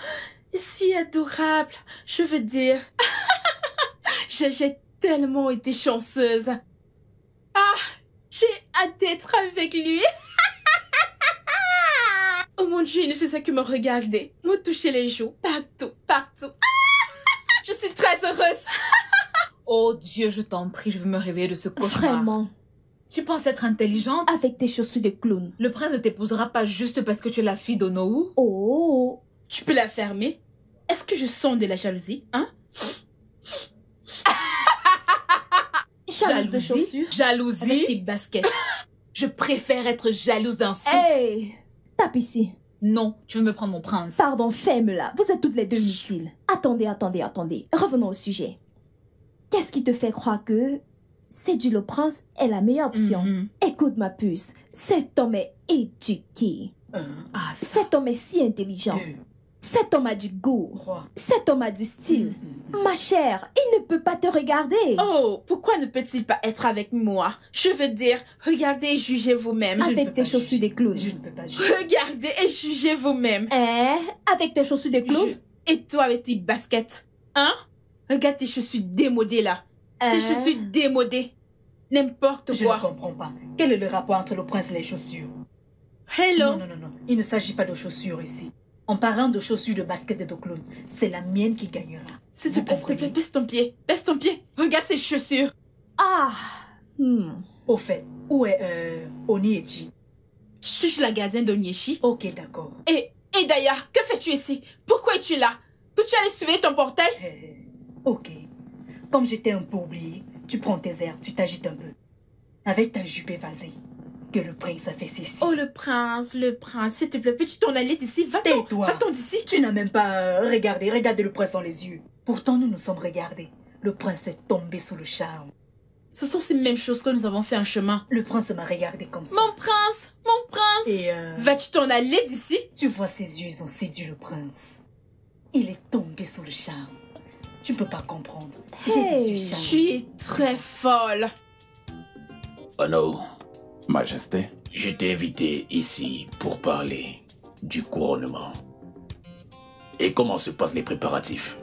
Speaker 3: et si adorable. Je veux dire, j'ai tellement été chanceuse. J'ai hâte d'être avec lui. Oh mon Dieu, il ne faisait que me regarder, me toucher les joues, partout. Je suis très heureuse.
Speaker 10: Oh Dieu, je t'en prie, je veux me réveiller de ce cauchemar.
Speaker 2: Vraiment?
Speaker 10: Tu penses être intelligente?
Speaker 2: Avec tes chaussures de clown.
Speaker 10: Le prince ne t'épousera pas juste parce que tu es la fille d'Onowu?
Speaker 2: Oh!
Speaker 3: Tu peux la fermer? Est-ce que je sens de la jalousie, hein?
Speaker 2: Jalousie de chaussures?
Speaker 10: Jalousie?
Speaker 3: Avec tes baskets.
Speaker 10: Je préfère être jalouse d'un fou.
Speaker 2: Hey! Tape ici.
Speaker 10: Non, tu veux me prendre mon prince.
Speaker 2: Pardon, ferme-la. Vous êtes toutes les deux inutiles. Attendez. Revenons au sujet. Qu'est-ce qui te fait croire que séduire le prince est la meilleure option? Écoute ma puce, cet homme est éduqué. Cet homme est si intelligent. Cet homme a du goût. Cet homme a du style. Ma chère, il ne peut pas te regarder.
Speaker 3: Oh, pourquoi ne peut-il pas être avec moi? Je veux dire, regardez et jugez vous-même.
Speaker 2: Avec tes chaussures de clown.
Speaker 5: Je ne peux pas juger.
Speaker 3: Regardez et jugez vous-même.
Speaker 2: Hein? Avec tes chaussures de clown?
Speaker 3: Et toi avec tes baskets? Hein? Regarde tes chaussures démodées là. Tes chaussures démodées. N'importe quoi.
Speaker 5: Je ne comprends pas. Quel est le rapport entre le prince et les chaussures?
Speaker 3: Hello?
Speaker 5: Non. Il ne s'agit pas de chaussures ici. En parlant de chaussures de basket et de clown, c'est la mienne qui gagnera.
Speaker 3: S'il te plaît, baisse ton pied. Baisse ton pied. Regarde ces chaussures.
Speaker 5: Au fait, où est Oniechi?
Speaker 3: Suis-je la gardienne d'Oniechi?
Speaker 5: Ok, d'accord.
Speaker 3: Et d'ailleurs, que fais-tu ici? Pourquoi es-tu là? Peux-tu aller surveiller ton portail?
Speaker 5: Ok. Comme j'étais un peu oublié, tu prends tes airs, tu t'agites un peu. Avec ta jupe évasée, que le prince a fait ceci.
Speaker 3: Oh, le prince, s'il te plaît, peux-tu t'en aller d'ici?
Speaker 5: Tais-toi.
Speaker 3: Va-t'en d'ici.
Speaker 5: Tu n'as même pas regardé le prince dans les yeux. Pourtant, nous nous sommes regardés. Le prince est tombé sous le charme.
Speaker 3: Ce sont ces mêmes choses que nous avons fait en chemin.
Speaker 5: Le prince m'a regardé comme ça.
Speaker 3: Mon prince.
Speaker 5: Et
Speaker 3: vas-tu t'en aller d'ici?
Speaker 5: Tu vois ses yeux, ils ont séduit le prince. Il est tombé sous le charme. Tu ne peux pas comprendre. J'ai des yeux charmants.
Speaker 3: Tu es très folle.
Speaker 7: Oh non.
Speaker 6: Majesté.
Speaker 7: Je t'ai invité ici pour parler du couronnement. Et comment se passent les préparatifs?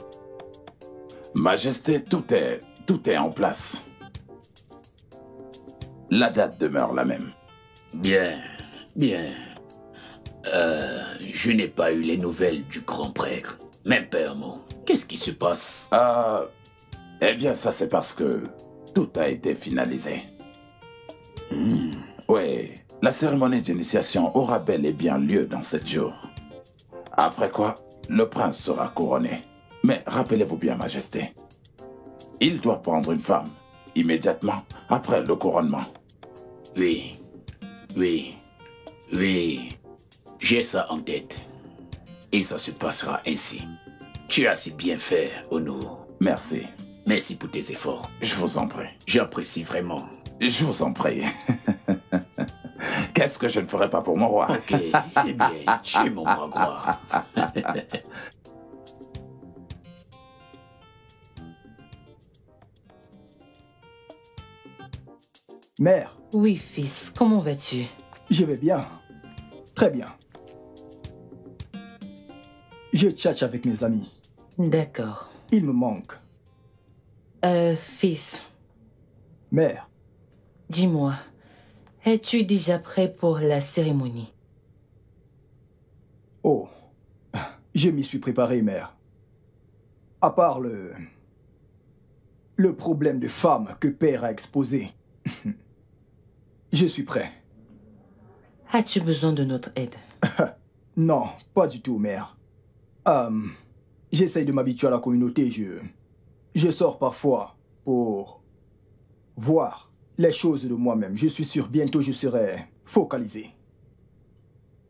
Speaker 6: Majesté, tout est en place. La date demeure la même.
Speaker 7: Bien. Je n'ai pas eu les nouvelles du grand prêtre. Même pas un mot. Qu'est-ce qui se passe?
Speaker 6: Eh bien, ça c'est parce que tout a été finalisé. Oui, la cérémonie d'initiation aura bel et bien lieu dans 7 jours. Après quoi, le prince sera couronné. Mais rappelez-vous bien, Majesté, il doit prendre une femme immédiatement après le couronnement.
Speaker 7: Oui. J'ai ça en tête. Et ça se passera ainsi. Tu as si bien fait, Ono.
Speaker 6: Merci.
Speaker 7: Merci pour tes efforts.
Speaker 6: Je vous en prie.
Speaker 7: J'apprécie vraiment.
Speaker 6: Je vous en prie. Qu'est-ce que je ne ferais pas pour mon roi?
Speaker 7: Ok, eh bien, tu es mon bras droit.
Speaker 8: Mère.
Speaker 1: Oui, fils, comment vas-tu?
Speaker 8: Je vais bien. Très bien. Je tchatche avec mes amis.
Speaker 1: D'accord.
Speaker 8: Il me manque.
Speaker 1: Fils.
Speaker 8: Mère.
Speaker 1: Dis-moi, es-tu déjà prêt pour la cérémonie?
Speaker 8: Oh, je m'y suis préparé, mère. À part le problème de femme que père a exposé. Je suis prêt.
Speaker 1: As-tu besoin de notre aide?
Speaker 8: Non, pas du tout, mère. J'essaye de m'habituer à la communauté. Je sors parfois pour voir les choses de moi-même. Je suis sûr, bientôt je serai focalisé.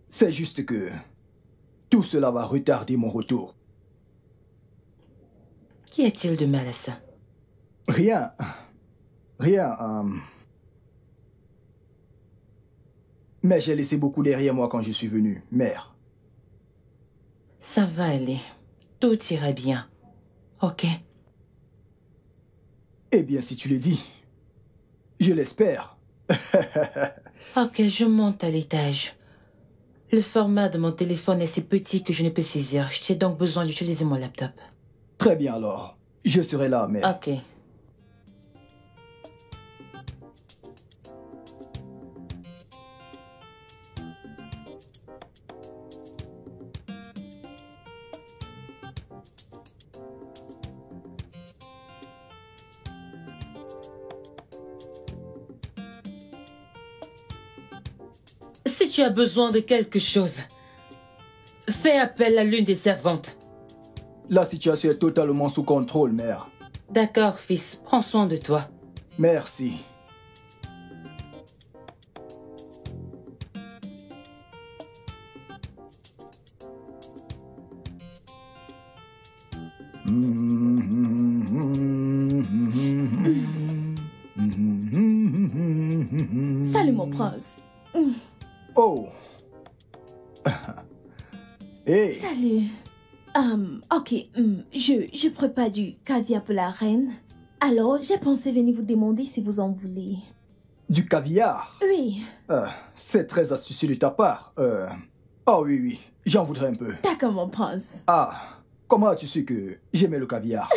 Speaker 8: C'est juste que tout cela va retarder mon retour.
Speaker 1: Qu'y a-t-il de mal à ça?
Speaker 8: Rien. Rien. Mais j'ai laissé beaucoup derrière moi quand je suis venu, mère.
Speaker 1: Ça va aller. Tout ira bien. Ok?
Speaker 8: Eh bien, si tu le dis. Je l'espère.
Speaker 1: Ok, je monte à l'étage. Le format de mon téléphone est si petit que je ne peux saisir. J'ai donc besoin d'utiliser mon laptop.
Speaker 8: Très bien alors. Je serai là, mère.
Speaker 1: Ok. Si tu as besoin de quelque chose, fais appel à l'une des servantes.
Speaker 8: La situation est totalement sous contrôle, mère.
Speaker 1: D'accord, fils. Prends soin de toi.
Speaker 8: Merci.
Speaker 2: Salut, mon prince.
Speaker 8: Oh. Hey.
Speaker 2: Salut. Ok, je prépare du caviar pour la reine. Alors, j'ai pensé venir vous demander si vous en voulez.
Speaker 8: Du caviar?
Speaker 2: Oui.
Speaker 8: C'est très astucieux de ta part. Oh oui, oui, j'en voudrais un peu.
Speaker 2: D'accord, mon prince.
Speaker 8: Ah, comment as-tu su que j'aimais le caviar?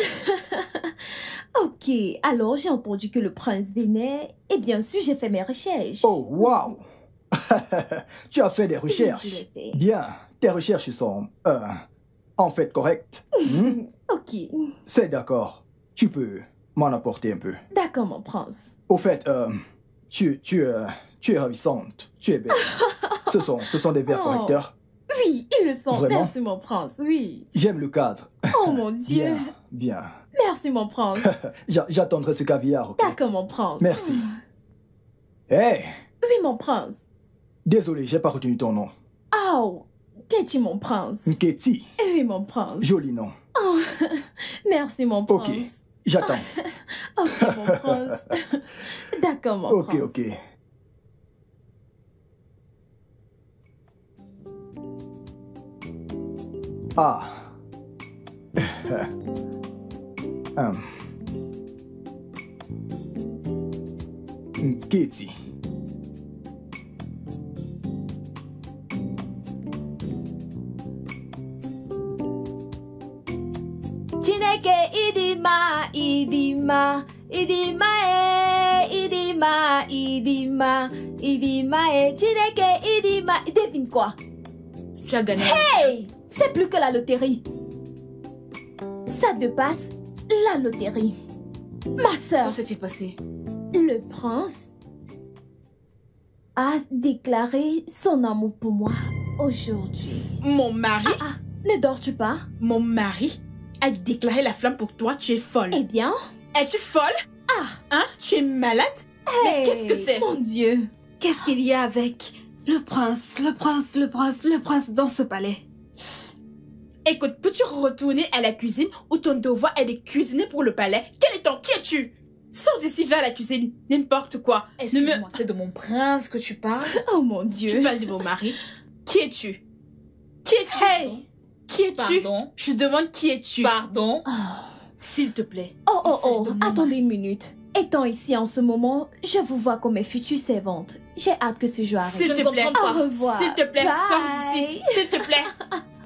Speaker 2: Ok, alors j'ai entendu que le prince venait et bien sûr j'ai fait mes recherches.
Speaker 8: Oh, waouh! Tu as fait des recherches.
Speaker 2: Oui, je l'ai fait.
Speaker 8: Bien, tes recherches sont, en fait correctes.
Speaker 2: Ok.
Speaker 8: C'est d'accord. Tu peux m'en apporter un peu.
Speaker 2: D'accord, mon prince.
Speaker 8: Au fait, tu es ravissante. Tu es belle. Ce sont des verres correcteurs.
Speaker 2: Oui, ils le sont.
Speaker 8: Vraiment?
Speaker 2: Merci, mon prince, oui.
Speaker 8: J'aime le cadre.
Speaker 2: Oh, mon Dieu.
Speaker 8: Bien, bien.
Speaker 2: Merci, mon prince.
Speaker 8: J'attendrai ce caviar, ok?
Speaker 2: D'accord, mon prince.
Speaker 8: Merci. Hey!
Speaker 2: Oui, mon prince.
Speaker 8: Désolé, j'ai pas retenu ton nom.
Speaker 2: Oh, Katie, mon prince.
Speaker 8: Nketi.
Speaker 2: Oui, mon prince.
Speaker 8: Joli nom.
Speaker 2: Oh, merci, mon prince.
Speaker 8: Ok, j'attends.
Speaker 2: Ok, mon prince. D'accord, mon prince.
Speaker 8: Ok. Ah. Nketi.
Speaker 2: Chineke idima, idima, idima idima, idima, idima Chineke idima. Devine quoi?
Speaker 10: Tu as gagné.
Speaker 2: Hey! C'est plus que la loterie. Ça dépasse la loterie. Ma sœur.
Speaker 10: Que s'est-il passé?
Speaker 2: Le prince a déclaré son amour pour moi aujourd'hui.
Speaker 3: Mon mari?
Speaker 2: Ne dors-tu pas?
Speaker 3: Mon mari a déclaré la flamme pour toi, tu es folle.
Speaker 2: Eh bien?
Speaker 3: Es-tu folle? Hein? Tu es malade? Mais qu'est-ce que c'est?
Speaker 2: Mon Dieu!
Speaker 4: Qu'est-ce qu'il y a avec le prince dans ce palais?
Speaker 3: Écoute, peux-tu retourner à la cuisine où ton devoir est de cuisiner pour le palais? Qui es-tu? Sors d'ici vers la cuisine, n'importe quoi.
Speaker 10: Excuse-moi, c'est de mon prince que tu parles?
Speaker 2: Oh mon Dieu!
Speaker 3: Tu parles de mon mari? Qui es-tu? Qui es-tu?
Speaker 2: Hey!
Speaker 3: Qui es-tu?
Speaker 10: Pardon?
Speaker 3: Je demande qui es-tu?
Speaker 10: Pardon?
Speaker 2: Oh.
Speaker 10: S'il te plaît.
Speaker 2: Oh, attendez une minute. Étant ici en ce moment, je vous vois comme mes futures servantes. J'ai hâte que ce jour arrive.
Speaker 3: S'il te plaît.
Speaker 2: Au revoir.
Speaker 3: S'il te plaît,
Speaker 2: Bye.
Speaker 3: sors d'ici. S'il te plaît.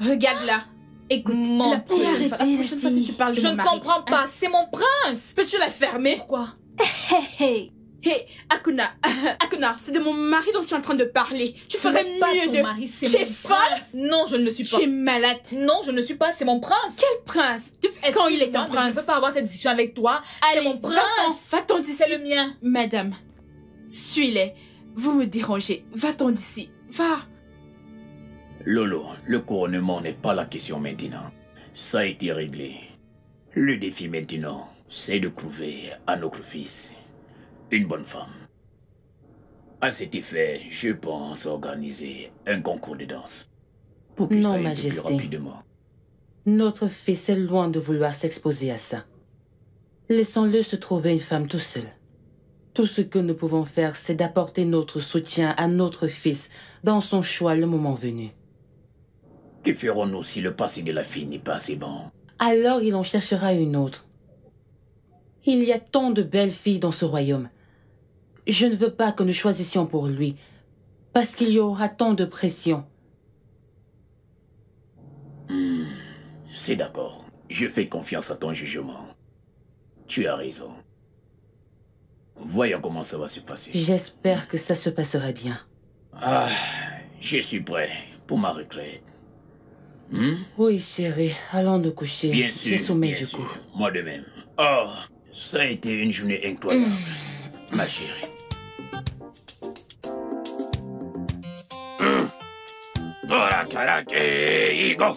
Speaker 3: Regarde là. Écoute,
Speaker 10: Mon
Speaker 3: la prochaine fois si tu parles de
Speaker 10: Je
Speaker 3: mon
Speaker 10: ne
Speaker 3: mari,
Speaker 10: comprends pas, c'est mon prince.
Speaker 3: peux-tu la fermer?
Speaker 10: Pourquoi?
Speaker 2: Hey.
Speaker 3: Hé, Akuna, Akuna, c'est de mon mari dont tu es en train de parler. Tu ferais
Speaker 10: pas
Speaker 3: mieux
Speaker 10: ton
Speaker 3: de...
Speaker 10: mari, c'est
Speaker 3: Tu es
Speaker 10: mon
Speaker 3: folle?
Speaker 10: prince. Non, je ne le suis pas.
Speaker 3: Tu es malade.
Speaker 10: Non, je ne le suis pas, c'est mon prince.
Speaker 3: Quel prince? Depuis quand il est ton
Speaker 10: Excuse-moi, mais
Speaker 3: prince?
Speaker 10: Je ne peux pas avoir cette discussion avec toi. C'est
Speaker 3: Allez,
Speaker 10: mon prince.
Speaker 3: va-t'en d'ici.
Speaker 10: C'est le mien.
Speaker 3: Madame, suis-les. Vous me dérangez. Va-t'en d'ici. Va.
Speaker 7: Lolo, le couronnement n'est pas la question maintenant. Ça a été réglé. Le défi maintenant, c'est de trouver à notre fils une bonne femme. À cet effet, je pense organiser un concours de danse. Pour que
Speaker 1: Non,
Speaker 7: ça aille
Speaker 1: Majesté.
Speaker 7: plus rapidement.
Speaker 1: Notre fils est loin de vouloir s'exposer à ça. Laissons-le se trouver une femme tout seul. Tout ce que nous pouvons faire, c'est d'apporter notre soutien à notre fils dans son choix le moment venu.
Speaker 7: Que ferons-nous si le passé de la fille n'est pas assez bon?
Speaker 1: Alors il en cherchera une autre. Il y a tant de belles filles dans ce royaume. Je ne veux pas que nous choisissions pour lui, parce qu'il y aura tant de pression.
Speaker 7: C'est d'accord. Je fais confiance à ton jugement. Tu as raison. Voyons comment ça va se passer.
Speaker 1: J'espère que ça se passera bien.
Speaker 7: Ah, je suis prêt pour ma retraite.
Speaker 1: Oui, chérie, allons nous coucher.
Speaker 7: Bien sûr,
Speaker 1: J'ai sommeil
Speaker 7: bien
Speaker 1: du
Speaker 7: sûr.
Speaker 1: coup.
Speaker 7: Moi de même. Oh, ça a été une journée incroyable, ma chérie. Ora karake, igo.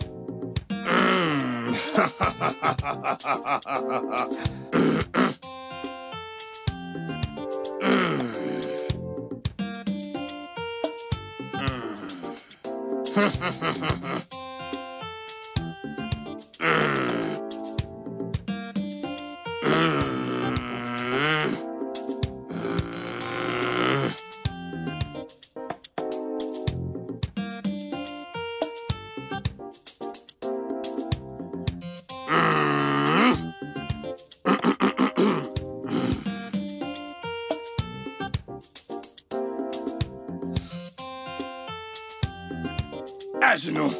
Speaker 7: À genoux.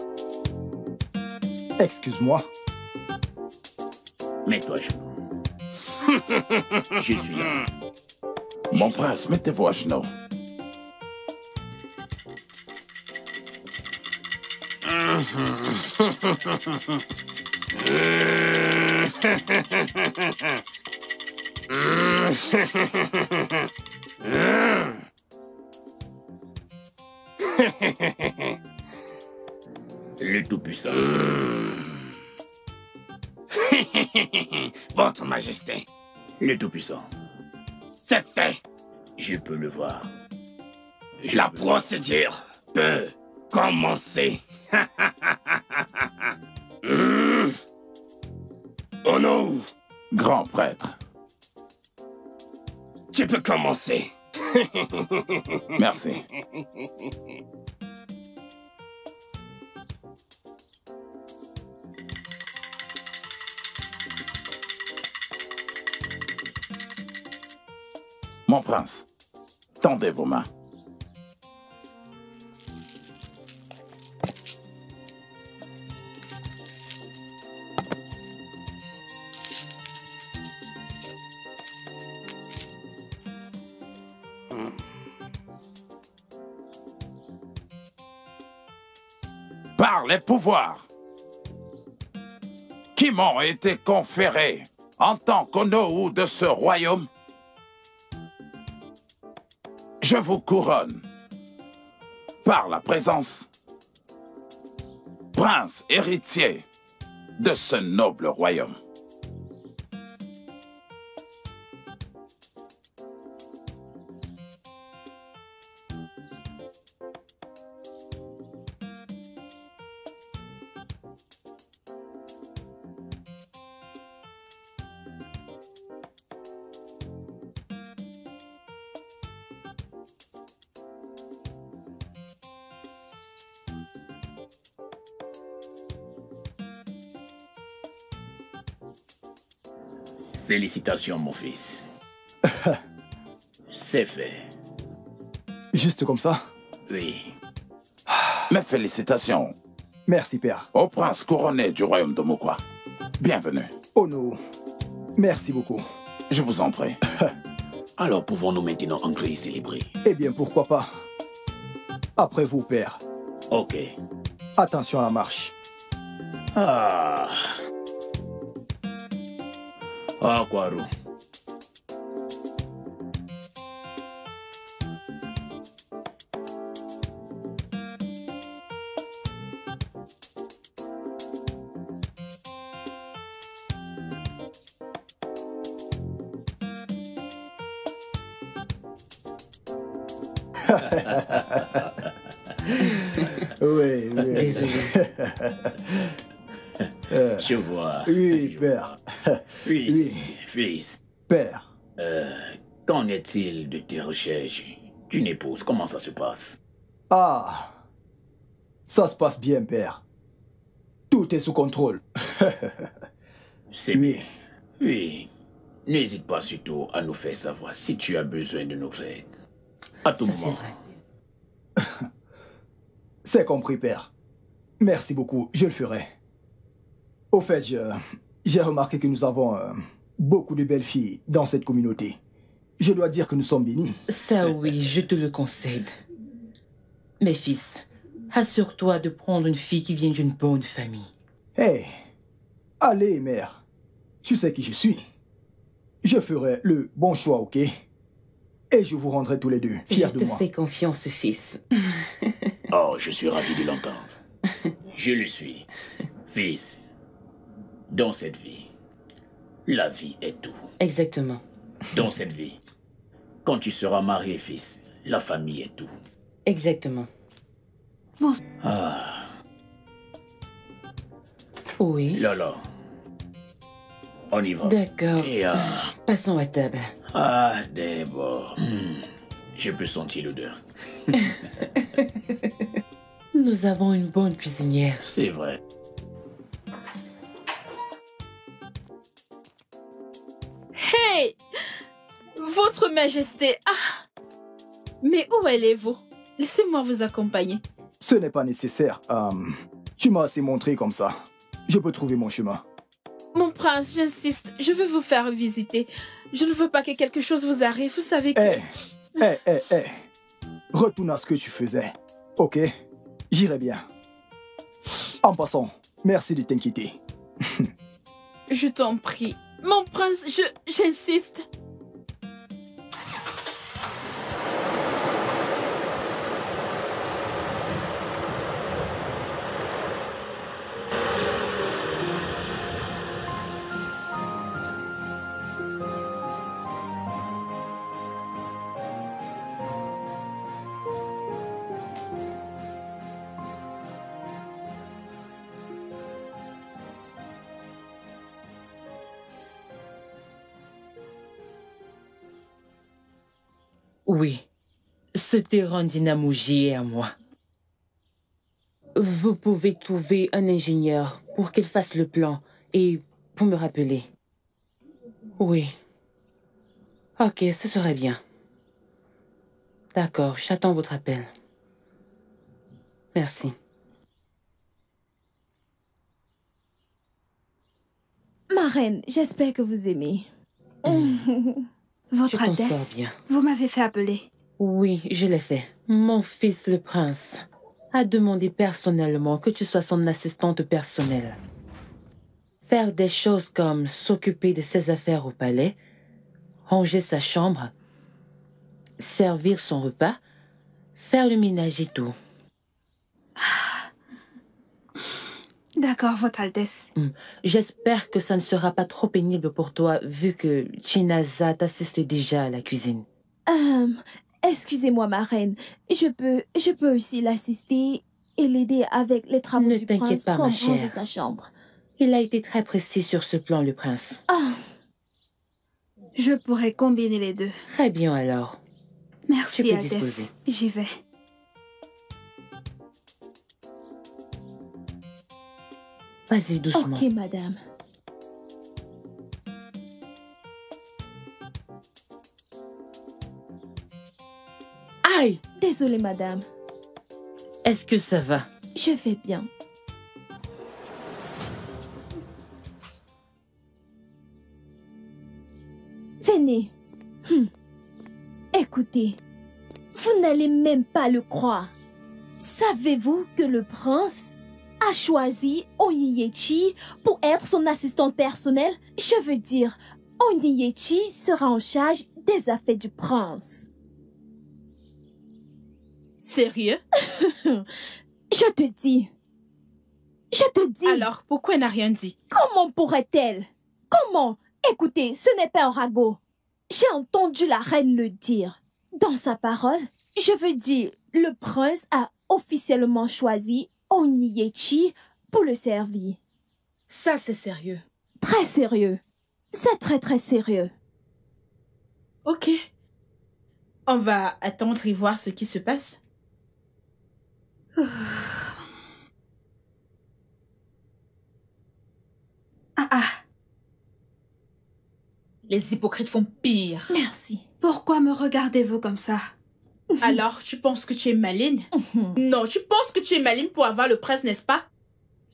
Speaker 8: Excuse-moi.
Speaker 7: Mets-toi à genoux. Je suis là.
Speaker 6: Mon prince, mettez-vous à genoux.
Speaker 7: Le Tout-Puissant. Votre Majesté. Le Tout-Puissant. C'est fait. Je peux le voir. La procédure peut commencer. Oh non.
Speaker 6: Grand prêtre,
Speaker 7: Tu peux commencer.
Speaker 6: merci. Mon prince, tendez vos mains. Par les pouvoirs qui m'ont été conférés en tant qu'Onowu de ce royaume, je vous couronne par la présence, prince héritier de ce noble royaume.
Speaker 7: Félicitations, mon fils. C'est fait.
Speaker 8: Juste comme ça?
Speaker 7: Oui.
Speaker 6: Mes félicitations.
Speaker 8: Merci, père.
Speaker 6: Au prince couronné du royaume de Mokwa. Bienvenue.
Speaker 8: Oh non. Merci beaucoup.
Speaker 6: Je vous en prie.
Speaker 7: Alors pouvons-nous maintenant entrer et célébrer?
Speaker 8: Eh bien, pourquoi pas? Après vous, père.
Speaker 7: Ok.
Speaker 8: Attention à la marche.
Speaker 7: Ah. Ah, Kwaru.
Speaker 8: Oui, oui.
Speaker 1: Désolé.
Speaker 7: Je vois.
Speaker 8: Oui, père.
Speaker 7: Oui,
Speaker 8: Oui.
Speaker 7: fils.
Speaker 8: Père.
Speaker 7: Qu'en est-il de tes recherches d'une épouse? Comment ça se passe?
Speaker 8: Ah. Ça se passe bien, père. Tout est sous contrôle.
Speaker 7: C'est
Speaker 8: Oui.
Speaker 7: bien. Oui. N'hésite pas surtout à nous faire savoir si tu as besoin de notre aide. À tout
Speaker 1: Ça, c'est
Speaker 7: moment.
Speaker 1: vrai.
Speaker 8: C'est compris, père. Merci beaucoup, je le ferai. Au fait, j'ai remarqué que nous avons beaucoup de belles filles dans cette communauté. Je dois dire que nous sommes bénis.
Speaker 1: Ça oui, je te le concède. Mais fils, assure-toi de prendre une fille qui vient d'une bonne famille.
Speaker 8: Hé, allez, mère. Tu sais qui je suis. Je ferai le bon choix, ok? Et je vous rendrai tous les deux fiers de moi.
Speaker 1: Je te fais confiance, fils.
Speaker 7: Oh, je suis ravi de l'entendre. Je le suis. Fils, dans cette vie, la vie est tout.
Speaker 1: Exactement.
Speaker 7: Dans cette vie, quand tu seras marié, fils, la famille est tout.
Speaker 1: Exactement.
Speaker 7: Ah,
Speaker 1: Oui.
Speaker 7: Lolo. On y va.
Speaker 1: D'accord.
Speaker 7: Et
Speaker 1: Passons à table.
Speaker 7: ah, d'abord. Je peux sentir l'odeur.
Speaker 1: Nous avons une bonne cuisinière.
Speaker 7: C'est vrai.
Speaker 3: Hey! Votre Majesté! Ah! Mais où allez-vous? Laissez-moi vous accompagner.
Speaker 8: Ce n'est pas nécessaire. Tu m'as assez montré comme ça. Je peux trouver mon chemin.
Speaker 3: Mon prince, j'insiste, je veux vous faire visiter. Je ne veux pas que quelque chose vous arrive, vous savez que...
Speaker 8: Hé. Retourne à ce que tu faisais. Ok? J'irai bien. En passant, merci de t'inquiéter.
Speaker 3: Je t'en prie. Mon prince, j'insiste.
Speaker 1: Oui. Ce terrain d'Inamuji est à moi. Vous pouvez trouver un ingénieur pour qu'il fasse le plan et pour me rappeler. Oui. Ok, ce serait bien. D'accord, j'attends votre appel. Merci.
Speaker 2: Ma reine, j'espère que vous aimez.
Speaker 4: Votre
Speaker 1: Je t'en sors
Speaker 4: Altesse,
Speaker 1: bien.
Speaker 4: vous m'avez fait appeler.
Speaker 1: Oui, je l'ai fait. Mon fils le prince a demandé personnellement que tu sois son assistante personnelle. Faire des choses comme s'occuper de ses affaires au palais, ranger sa chambre, servir son repas, faire le ménage et tout.
Speaker 4: D'accord, Votre Altesse.
Speaker 1: J'espère que ça ne sera pas trop pénible pour toi vu que Chinaza t'assiste déjà à la cuisine.
Speaker 2: Excusez-moi, ma reine. Je peux aussi l'assister et l'aider avec les travaux
Speaker 1: Ne
Speaker 2: du prince,
Speaker 1: t'inquiète pas,
Speaker 2: comme
Speaker 1: ma chère.
Speaker 2: ranger sa chambre.
Speaker 1: Il a été très précis sur ce plan, le prince.
Speaker 4: Je pourrais combiner les deux.
Speaker 1: Très bien alors.
Speaker 4: Merci,
Speaker 1: Tu peux
Speaker 4: Altesse.
Speaker 1: disposer.
Speaker 4: J'y vais.
Speaker 1: Vas-y, doucement.
Speaker 2: Ok, madame. Désolée, madame.
Speaker 1: Est-ce que ça va?
Speaker 2: Je vais bien. Venez. Écoutez, vous n'allez même pas le croire. Savez-vous que le prince a choisi Oniyechi pour être son assistante personnelle? Je veux dire, Oniyechi sera en charge des affaires du prince.
Speaker 3: Sérieux?
Speaker 2: Je te dis.
Speaker 3: Alors, pourquoi elle n'a rien dit?
Speaker 2: Comment pourrait-elle? Comment? Écoutez, ce n'est pas un ragot. J'ai entendu la reine le dire. Dans sa parole, je veux dire, le prince a officiellement choisi Oniyechi pour le servir.
Speaker 3: Ça, c'est sérieux.
Speaker 2: Très sérieux. C'est très très sérieux.
Speaker 3: Ok. On va attendre et voir ce qui se passe.
Speaker 10: Les hypocrites font pire.
Speaker 2: Merci.
Speaker 4: Pourquoi me regardez-vous comme ça?
Speaker 3: Alors, tu penses que tu es maline? Non, tu penses que tu es maline pour avoir le prince, n'est-ce pas?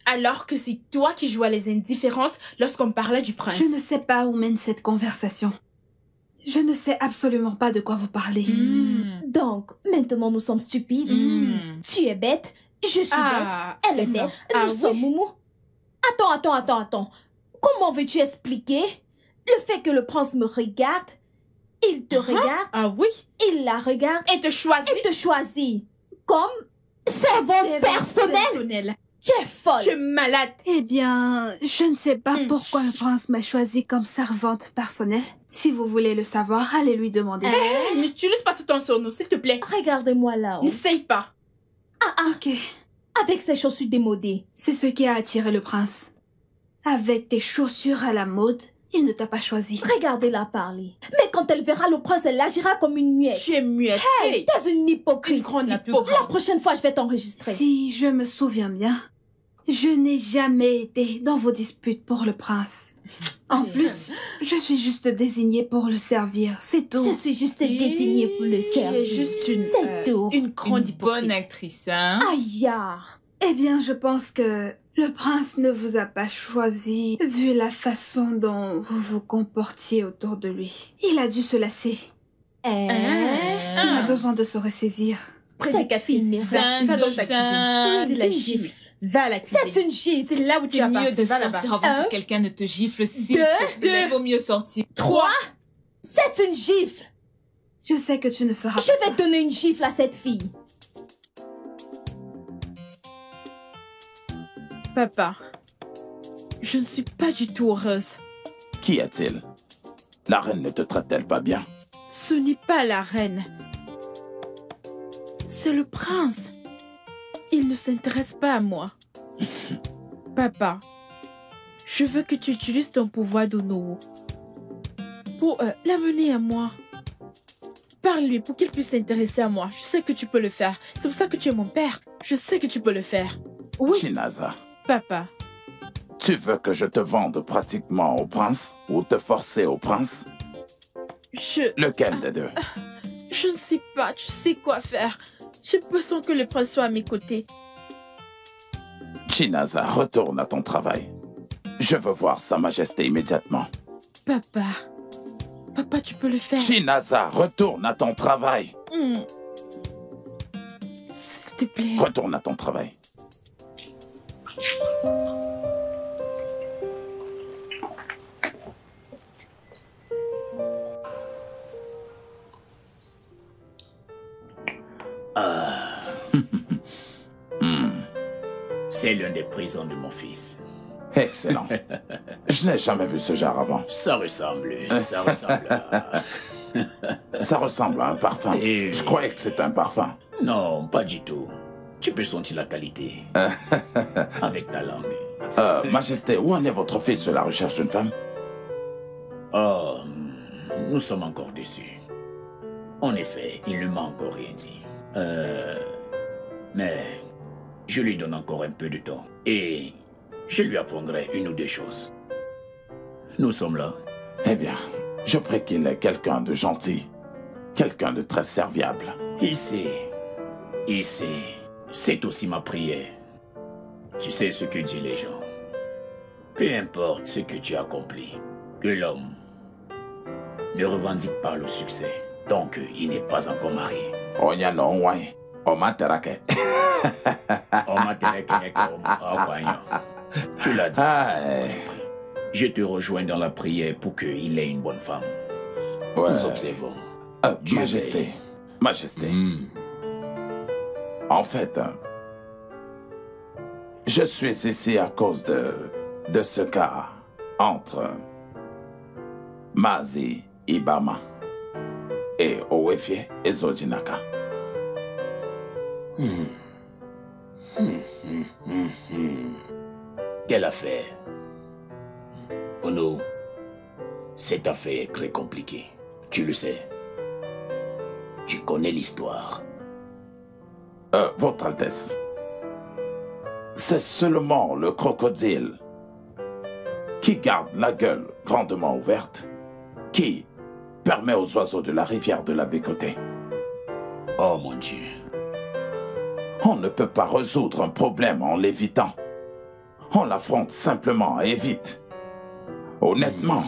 Speaker 3: Alors que c'est toi qui jouais les indifférentes lorsqu'on parlait du prince.
Speaker 4: Je ne sais pas où mène cette conversation. Je ne sais absolument pas de quoi vous parlez.
Speaker 2: Donc, maintenant nous sommes stupides. Tu es bête, je suis bête, elle est bête, nous sommes moumou. Attends. Comment veux-tu expliquer le fait que le prince me regarde? Il te regarde.
Speaker 3: Ah oui?
Speaker 2: Il la regarde.
Speaker 3: Et te choisit.
Speaker 2: Et te choisit. Comme servante personnelle. Tu es folle.
Speaker 3: Tu es malade.
Speaker 4: Eh bien, je ne sais pas pourquoi le prince m'a choisie comme servante personnelle. Si vous voulez le savoir, allez lui demander.
Speaker 3: N'utilise pas ce ton sur nous, s'il te plaît.
Speaker 2: Regardez-moi là-haut.
Speaker 3: N'essaye pas.
Speaker 4: Ok.
Speaker 2: Avec ses chaussures démodées.
Speaker 4: C'est ce qui a attiré le prince. Avec tes chaussures à la mode, il ne t'a pas choisi.
Speaker 2: Regardez-la parler. Mais quand elle verra le prince, elle agira comme une muette.
Speaker 3: Tu es muette.
Speaker 2: Hey, t'es une hypocrite.
Speaker 3: Une grande
Speaker 2: hypocrite. La prochaine fois, je vais t'enregistrer.
Speaker 4: Si je me souviens bien, je n'ai jamais été dans vos disputes pour le prince. En plus, je suis juste désignée pour le servir, c'est tout.
Speaker 2: Je suis juste désignée pour le servir.
Speaker 3: Juste
Speaker 2: une
Speaker 3: grande hypocrite.
Speaker 10: Bonne actrice, hein?
Speaker 2: Aïe.
Speaker 4: Eh bien, je pense que le prince ne vous a pas choisi, vu la façon dont vous vous comportiez autour de lui. Il a dû se lasser. Il a besoin de se ressaisir.
Speaker 3: Prédicatrice, va dans ta cuisine. C'est la gifle. Va à la cuisine.
Speaker 2: C'est une gifle.
Speaker 3: C'est là où tu
Speaker 10: C'est
Speaker 3: vas
Speaker 10: mieux de
Speaker 3: partir. Va
Speaker 10: sortir
Speaker 3: là-bas.
Speaker 10: avant que quelqu'un ne te gifle. S'il
Speaker 2: Deux.
Speaker 10: te plaît, vaut mieux sortir.
Speaker 2: 3. C'est une gifle.
Speaker 4: Je sais que tu ne feras pas
Speaker 2: Je vais donner une gifle à cette fille.
Speaker 3: Papa, je ne suis pas du tout heureuse.
Speaker 6: Qu'y a-t-il? La reine ne te traite-t-elle pas bien?
Speaker 3: Ce n'est pas la reine. C'est le prince. Il ne s'intéresse pas à moi. Papa, je veux que tu utilises ton pouvoir d'Onowo pour l'amener à moi. Parle-lui pour qu'il puisse s'intéresser à moi. Je sais que tu peux le faire. C'est pour ça que tu es mon père. Je sais que tu peux le faire. Oui.
Speaker 6: Chinaza,
Speaker 3: Papa,
Speaker 6: tu veux que je te vende pratiquement au prince ou te forcer au prince? Lequel des deux?
Speaker 3: Je ne sais pas. Tu sais quoi faire. J'ai besoin que le prince soit à mes côtés.
Speaker 6: Chinaza, retourne à ton travail. Je veux voir Sa Majesté immédiatement.
Speaker 3: Papa, tu peux le faire.
Speaker 6: Chinaza, retourne à ton travail.
Speaker 3: S'il te plaît.
Speaker 6: Retourne à ton travail.
Speaker 7: C'est l'une des prisons de mon fils.
Speaker 6: Excellent. Je n'ai jamais vu ce genre avant.
Speaker 7: Ça ressemble à...
Speaker 6: Ça ressemble à un parfum.
Speaker 7: Et...
Speaker 6: Je croyais que c'était un parfum.
Speaker 7: Non, pas du tout. Tu peux sentir la qualité. Avec ta langue.
Speaker 6: Majesté, où en est votre fils sur la recherche d'une femme?
Speaker 7: Oh, nous sommes encore déçus. En effet, il ne m'a encore rien dit. Mais je lui donne encore un peu de temps. Et je lui apprendrai une ou deux choses. Nous sommes là.
Speaker 6: Eh bien, je prie qu'il ait quelqu'un de gentil. Quelqu'un de très serviable.
Speaker 7: Ici, Ici, c'est aussi ma prière. Tu sais ce que disent les gens. Peu importe ce que tu accomplis, que l'homme ne revendique pas le succès tant qu'il n'est pas encore marié.
Speaker 6: Onya no wai. Omaterake.
Speaker 7: Tu l'as dit. Je te rejoins dans la prière pour qu'il ait une bonne femme.
Speaker 6: Ouais.
Speaker 7: Nous observons.
Speaker 6: Majesté. Majesté. En fait, je suis ici à cause de ce cas entre Mazi Ibama et Owefie Ezodinaka.
Speaker 7: Quelle affaire? Ono, cette affaire est très compliquée. Tu le sais. Tu connais l'histoire.
Speaker 6: Votre Altesse, c'est seulement le crocodile qui garde la gueule grandement ouverte qui permet aux oiseaux de la rivière de la Bécoté.
Speaker 7: Oh mon Dieu.
Speaker 6: On ne peut pas résoudre un problème en l'évitant. On l'affronte simplement et vite. Honnêtement.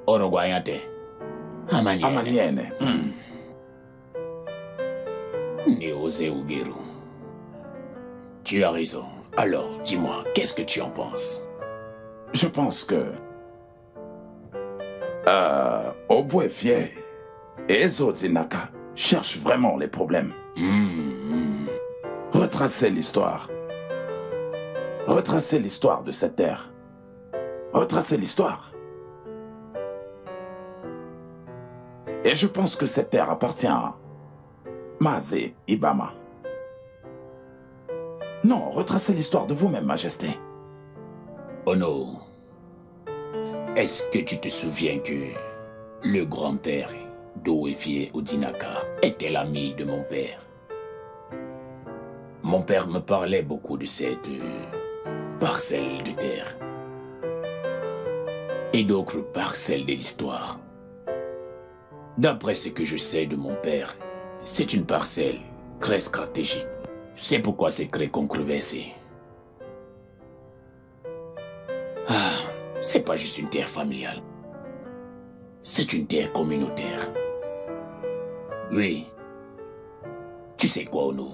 Speaker 7: Oroguayate.
Speaker 6: Amaniene.
Speaker 7: Neose Ugeru. Tu as raison. Alors, dis-moi, qu'est-ce que tu en penses?
Speaker 6: Je pense que Owefie et Ezodinaka cherchent vraiment les problèmes. Retracez l'histoire. Retracez l'histoire de cette terre. Retracez l'histoire. Et je pense que cette terre appartient à Mazi Ibama. Non, retracez l'histoire de vous-même, Majesté.
Speaker 7: Ono, est-ce que tu te souviens que le grand-père d'Owefie Odinaka était l'ami de mon père? Mon père me parlait beaucoup de cette parcelle de terre et d'autres parcelles de l'histoire. D'après ce que je sais de mon père, c'est une parcelle très stratégique. C'est pourquoi c'est très controversé. C'est pas juste une terre familiale. C'est une terre communautaire. Oui. Tu sais quoi, Ono?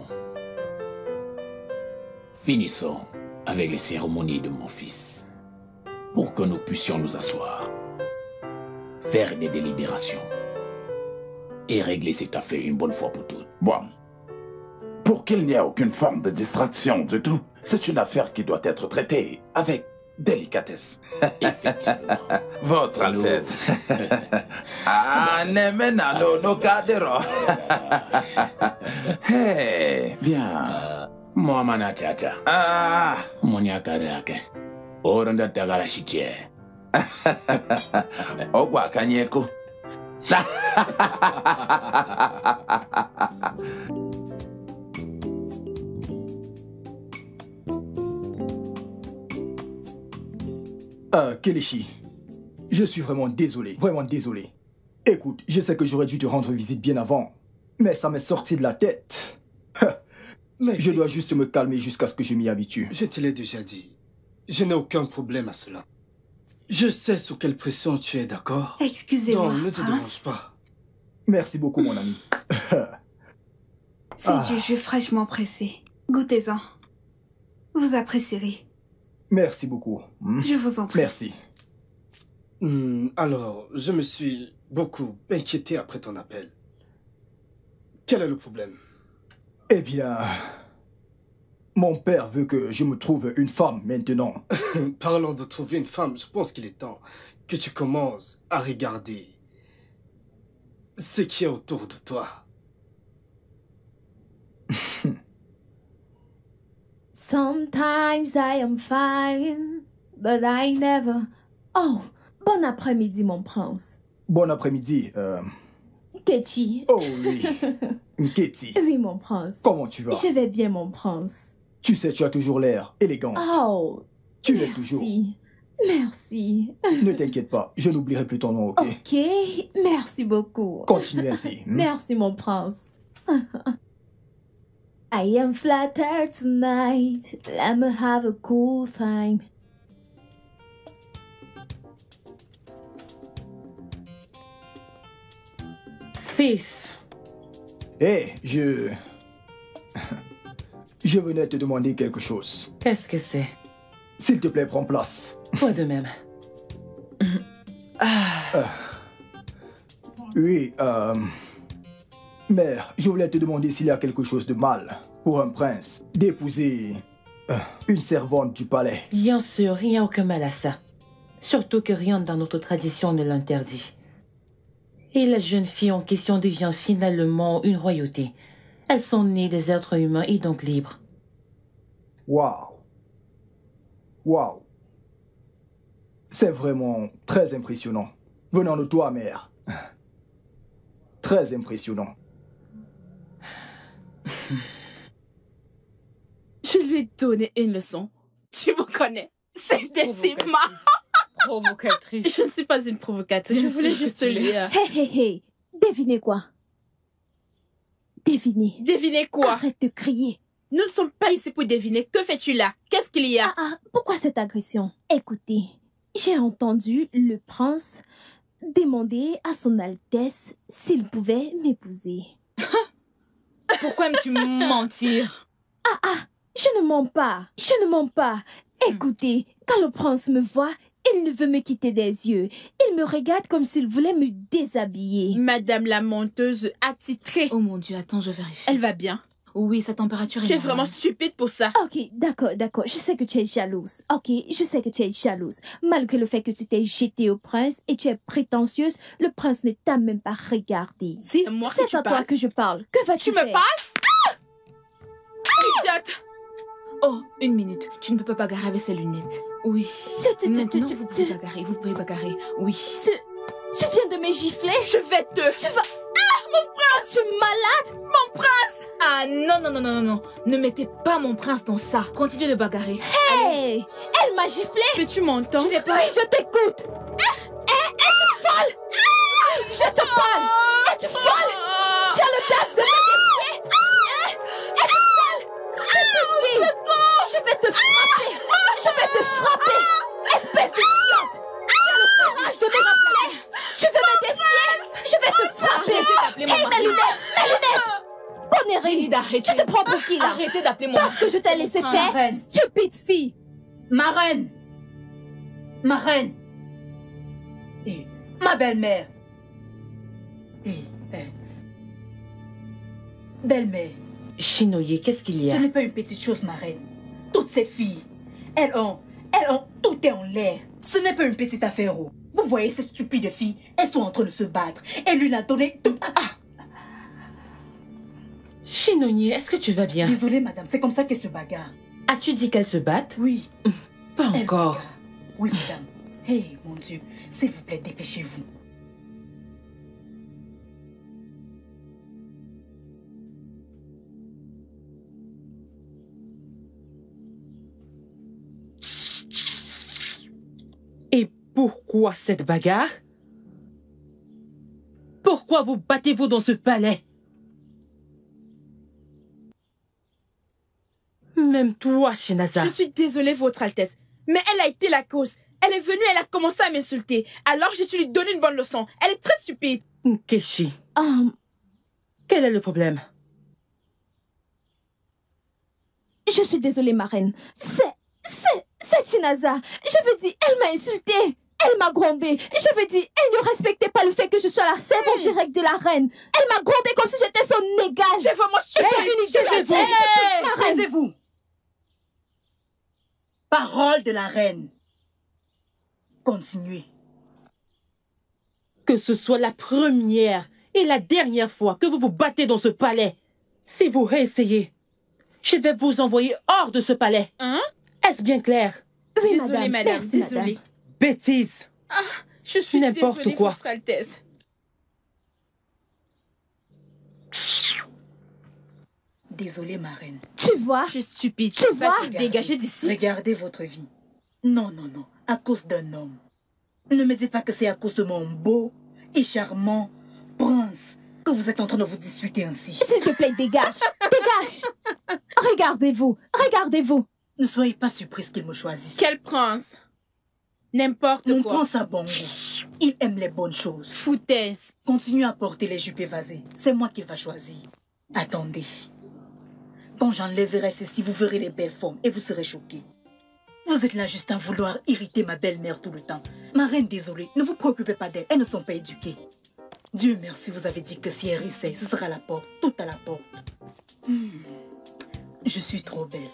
Speaker 7: Finissons avec les cérémonies de mon fils pour que nous puissions nous asseoir, faire des délibérations et régler cette affaire une bonne fois pour toutes.
Speaker 6: Bon. Pour qu'il n'y ait aucune forme de distraction du tout, c'est une affaire qui doit être traitée avec délicatesse.
Speaker 7: Effectivement.
Speaker 6: Votre Altesse. Nemena no kadero. Hey, bien.
Speaker 7: Moamana tata. Moniakarake. Oranda tagara shitie.
Speaker 6: Ogwa kanyeko.
Speaker 8: Kelechi, je suis vraiment désolé, vraiment désolé. Écoute, je sais que j'aurais dû te rendre visite bien avant, mais ça m'est sorti de la tête.
Speaker 11: Mais
Speaker 8: je dois juste me calmer jusqu'à ce que je m'y habitue.
Speaker 11: Je te l'ai déjà dit. Je n'ai aucun problème à cela. Je sais sous quelle pression tu es, d'accord?
Speaker 4: Excusez-moi,
Speaker 11: Donc, ne te
Speaker 4: Prince.
Speaker 11: dérange pas.
Speaker 8: Merci beaucoup, mon ami.
Speaker 4: C'est du jus fraîchement pressé. Goûtez-en. Vous apprécierez.
Speaker 8: Merci beaucoup.
Speaker 4: Je vous en prie.
Speaker 8: Merci.
Speaker 11: Alors, je me suis beaucoup inquiété après ton appel. Quel est le problème?
Speaker 8: Eh bien, mon père veut que je me trouve une femme maintenant.
Speaker 11: Parlons de trouver une femme, je pense qu'il est temps que tu commences à regarder ce qui est autour de toi.
Speaker 2: Sometimes I am fine, but I never... Oh, bon après-midi, mon prince.
Speaker 8: Bon après-midi,
Speaker 2: Kechi.
Speaker 8: Oh oui, Nketi.
Speaker 2: Oui, mon prince.
Speaker 8: Comment tu vas?
Speaker 2: Je vais bien, mon prince.
Speaker 8: Tu sais, tu as toujours l'air élégant.
Speaker 2: Oh,
Speaker 8: tu l'es toujours.
Speaker 2: Merci.
Speaker 8: Ne t'inquiète pas, je n'oublierai plus ton nom, ok?
Speaker 2: Ok, merci beaucoup.
Speaker 8: Continue ainsi.
Speaker 2: Merci, mon prince. I am flattered tonight. Let me have a cool time.
Speaker 1: Fils.
Speaker 8: Hé, je venais te demander quelque chose.
Speaker 1: Qu'est-ce que c'est?
Speaker 8: S'il te plaît, prends place.
Speaker 1: Toi de même.
Speaker 8: Oui, mère, je voulais te demander s'il y a quelque chose de mal pour un prince d'épouser une servante du palais.
Speaker 1: Bien sûr, il n'y a aucun mal à ça. Surtout que rien dans notre tradition ne l'interdit. Et la jeune fille en question devient finalement une royauté. Elles sont nées des êtres humains et donc libres.
Speaker 8: Waouh. Waouh. C'est vraiment très impressionnant. Venant de toi, mère. Très impressionnant.
Speaker 3: Je lui ai donné une leçon. Tu me connais. C'était si marrant.
Speaker 10: Provocatrice.
Speaker 3: Je ne suis pas une provocatrice. Je voulais juste te lire.
Speaker 2: Hé. Devinez quoi? Devinez.
Speaker 3: Devinez quoi?
Speaker 2: Arrête de crier.
Speaker 3: Nous ne sommes pas ici pour deviner. Que fais-tu là? Qu'est-ce qu'il y a?
Speaker 2: Pourquoi cette agression? Écoutez, j'ai entendu le prince demander à son Altesse s'il pouvait m'épouser.
Speaker 10: Pourquoi aimes-tu mentir?
Speaker 2: Je ne mens pas. Je ne mens pas. Écoutez, quand le prince me voit, il ne veut me quitter des yeux. Il me regarde comme s'il voulait me déshabiller.
Speaker 3: Madame la menteuse attitrée.
Speaker 10: Oh mon Dieu, attends, je vérifie.
Speaker 3: Elle va bien.
Speaker 10: Oui, sa température est
Speaker 3: Tu es
Speaker 10: normale.
Speaker 3: vraiment stupide pour ça.
Speaker 2: Ok, d'accord. Je sais que tu es jalouse. Ok, je sais que tu es jalouse. Malgré le fait que tu t'es jetée au prince et tu es prétentieuse, le prince ne t'a même pas regardé.
Speaker 3: C'est moi que tu
Speaker 2: C'est à toi
Speaker 3: parles.
Speaker 2: que je parle. Que vas-tu
Speaker 3: Tu
Speaker 2: faire?
Speaker 3: me parles? Idiote!
Speaker 10: Oh, une minute. Tu ne peux pas bagarrer avec ces lunettes. Oui. Maintenant, vous pouvez bagarrer. Vous pouvez bagarrer. Oui.
Speaker 2: Tu viens de me gifler?
Speaker 3: Je vais te...
Speaker 2: Tu vas... mon prince! Tu es malade?
Speaker 3: Mon prince!
Speaker 10: Ah non. Ne mettez pas mon prince dans ça. Continuez de bagarrer.
Speaker 2: Hey! Elle m'a giflé!
Speaker 3: Mais tu m'entends?
Speaker 2: Oui, je t'écoute! Es-tu folle? Je te parle! Es-tu folle? Tu as l'audace de me défier? Es-tu folle? Stupide fille! Je vais te frapper! Je vais te frapper! Espèce d'idiote! Tu as le courage de me gifler! Je vais me défier! Je vais te frapper!
Speaker 10: Arrêtez d'appeler mon
Speaker 2: Hey,
Speaker 10: mari.
Speaker 2: mes lunettes! Connerie!
Speaker 10: J'ai dit d'arrêter.
Speaker 2: Tu te prends pour qui, là?
Speaker 10: Arrêtez d'appeler mon
Speaker 2: Parce que je t'ai laissé faire?
Speaker 5: Reine.
Speaker 2: Stupide fille!
Speaker 5: Ma reine. Ma belle-mère. Belle-mère.
Speaker 1: Chinoyer, qu'est-ce qu'il y a?
Speaker 5: Ce n'est pas une petite chose, ma reine. Toutes ces filles, elles ont, tout est en l'air. Ce n'est pas une petite affaire. Oh. Vous voyez ces stupides filles, elles sont en train de se battre. Elle lui a donné...
Speaker 1: Chinoyer, est-ce que tu vas bien?
Speaker 5: Désolée, madame, c'est comme ça qu'elles se bagarrent.
Speaker 1: As-tu dit qu'elles se battent?
Speaker 5: Oui.
Speaker 1: Pas
Speaker 5: Elles
Speaker 1: encore.
Speaker 5: bagarrent. Oui, madame. Hey, mon Dieu, s'il vous plaît, dépêchez-vous.
Speaker 1: Et pourquoi cette bagarre? Pourquoi vous battez-vous dans ce palais? Même toi, Shinaza.
Speaker 3: Je suis désolée, Votre Altesse, mais elle a été la cause. Elle est venue, elle a commencé à m'insulter. Alors j'ai dû lui donner une bonne leçon. Elle est très stupide.
Speaker 1: Nkechi, quel est le problème?
Speaker 2: Je suis désolée, ma reine. C'est Chinaza. Je veux dire, elle m'a insultée. Elle m'a grondée. Je veux dire, elle ne respectait pas le fait que je sois la servante directe de la reine. Elle m'a grondée comme si j'étais son égal.
Speaker 3: Je vais vraiment
Speaker 2: stupide.
Speaker 5: Taisez-vous. Parole de la reine. Continuez.
Speaker 1: Que ce soit la première et la dernière fois que vous vous battez dans ce palais. Si vous réessayez, je vais vous envoyer hors de ce palais.
Speaker 3: Hein?
Speaker 1: Est-ce bien clair?
Speaker 2: Oui,
Speaker 3: désolée, madame.
Speaker 2: Merci,
Speaker 3: désolée.
Speaker 2: madame.
Speaker 1: Bêtise.
Speaker 3: Je suis
Speaker 1: N'importe
Speaker 3: désolée,
Speaker 1: quoi.
Speaker 3: Votre Altesse.
Speaker 5: Désolée, ma reine.
Speaker 2: Tu vois?
Speaker 3: Je suis stupide.
Speaker 2: Tu vois?
Speaker 3: Vas-y, dégagez d'ici.
Speaker 5: Regardez votre vie. Non. À cause d'un homme. Ne me dites pas que c'est à cause de mon beau et charmant prince que vous êtes en train de vous disputer ainsi.
Speaker 2: S'il te plaît, dégage. Dégage. lâche. Regardez-vous, regardez-vous.
Speaker 5: Ne soyez pas surprise qu'il me choisisse.
Speaker 3: Quel prince? N'importe quoi.
Speaker 5: Mon prince a bon goût. Il aime les bonnes choses.
Speaker 3: Foutaise.
Speaker 5: Continue à porter les jupes évasées. C'est moi qu'il va choisir. Attendez. Quand j'enlèverai ceci, vous verrez les belles formes et vous serez choqués. Vous êtes là juste à vouloir irriter ma belle-mère tout le temps. Ma reine, désolée, ne vous préoccupez pas d'elle. Elles ne sont pas éduquées. Dieu merci, vous avez dit que si elle rissait, ce sera à la porte, tout à la porte. Je suis trop belle.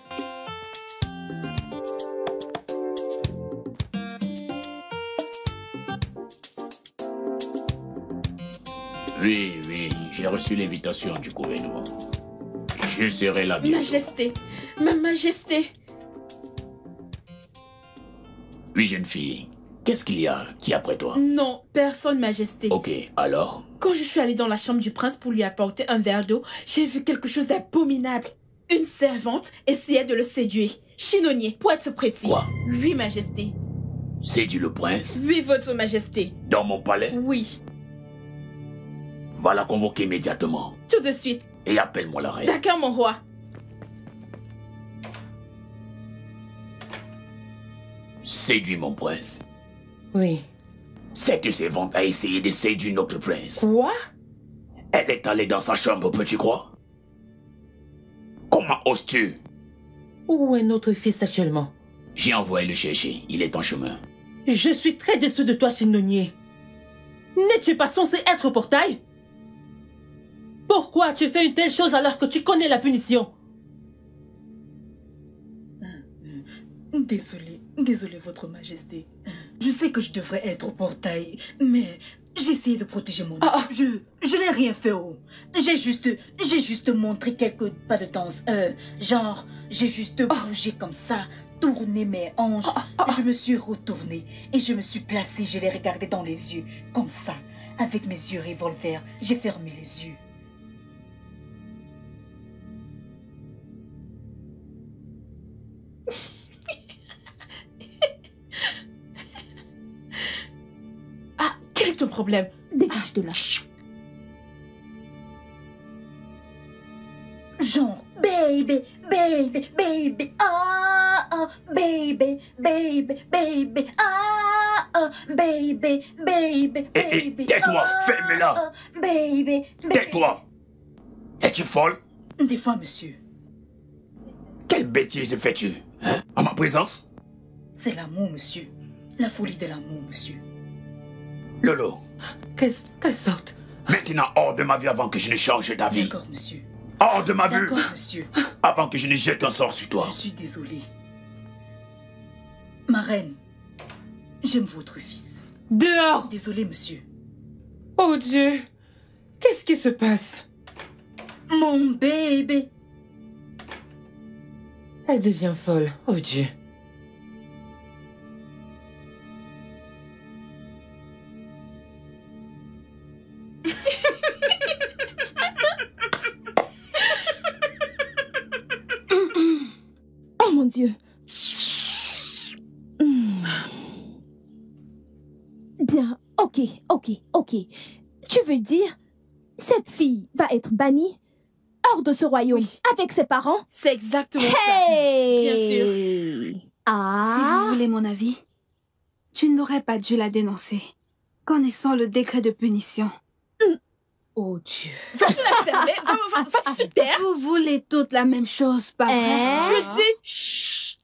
Speaker 7: Oui, j'ai reçu l'invitation du gouvernement. Je serai là bientôt.
Speaker 3: Majesté, ma majesté.
Speaker 7: Oui, jeune fille. Qu'est-ce qu'il y a? Qui après toi?
Speaker 3: Non, personne, majesté.
Speaker 7: Ok, alors?
Speaker 3: Quand je suis allée dans la chambre du prince pour lui apporter un verre d'eau, j'ai vu quelque chose d'abominable. Une servante essayait de le séduire. Chinonnier, pour être précis.
Speaker 7: Quoi?
Speaker 3: Oui, majesté.
Speaker 7: Séduit le prince?
Speaker 3: Oui, votre majesté.
Speaker 7: Dans mon palais?
Speaker 3: Oui.
Speaker 7: Va la convoquer immédiatement.
Speaker 3: Tout de suite.
Speaker 7: Et appelle-moi la reine.
Speaker 3: D'accord, mon roi.
Speaker 7: Séduit mon prince.
Speaker 1: Oui.
Speaker 7: Cette servante a essayé de séduire notre prince.
Speaker 1: Quoi?
Speaker 7: Elle est allée dans sa chambre, peux-tu croire? Comment oses-tu?
Speaker 1: Où est notre fils actuellement?
Speaker 7: J'ai envoyé le chercher. Il est en chemin.
Speaker 1: Je suis très déçu de toi, Chinonnier. N'es-tu pas censé être au portail? Pourquoi tu fais une telle chose alors que tu connais la punition?
Speaker 5: Désolée, votre majesté. Je sais que je devrais être au portail, mais j'ai essayé de protéger mon âme. Je n'ai rien fait, oh. J'ai juste montré quelques pas de danse. Genre, j'ai juste bougé comme ça, tourné mes hanches. Je me suis retournée et je me suis placée, je l'ai regardé dans les yeux, comme ça. Avec mes yeux revolver, j'ai fermé les yeux.
Speaker 3: Quel est ton problème?
Speaker 2: Dégage de là.
Speaker 5: Genre, baby, baby, baby, baby, baby, baby, baby, baby, baby.
Speaker 7: Tais-toi, ferme-la.
Speaker 5: Baby,
Speaker 7: tais-toi. Es-tu folle?
Speaker 5: Des fois, monsieur.
Speaker 7: Quelle bêtise fais-tu, hein, en ma présence?
Speaker 5: C'est l'amour, monsieur. La folie de l'amour, monsieur.
Speaker 7: Lolo.
Speaker 1: Quelle sorte?
Speaker 7: Maintenant, hors de ma vue avant que je ne change d'avis.
Speaker 5: D'accord, monsieur.
Speaker 7: Hors de ma vue.
Speaker 5: D'accord, monsieur.
Speaker 7: Avant que je ne jette un sort sur toi.
Speaker 5: Je suis désolée. Ma reine, j'aime votre fils.
Speaker 1: Dehors!
Speaker 5: Désolée, monsieur.
Speaker 1: Oh Dieu! Qu'est-ce qui se passe?
Speaker 5: Mon bébé!
Speaker 1: Elle devient folle. Oh Dieu!
Speaker 2: Oh mon Dieu! Bien, ok. Tu veux dire, cette fille va être bannie hors de ce royaume avec ses parents?
Speaker 3: C'est exactement
Speaker 2: hey!
Speaker 3: ça. Bien sûr.
Speaker 4: Si vous voulez mon avis, tu n'aurais pas dû la dénoncer, connaissant le décret de punition.
Speaker 1: Oh Dieu.
Speaker 3: Vas-tu la fermer? Va-tu te taire?
Speaker 4: Vous voulez toutes la même chose, pas vrai?
Speaker 3: Je dis, chut.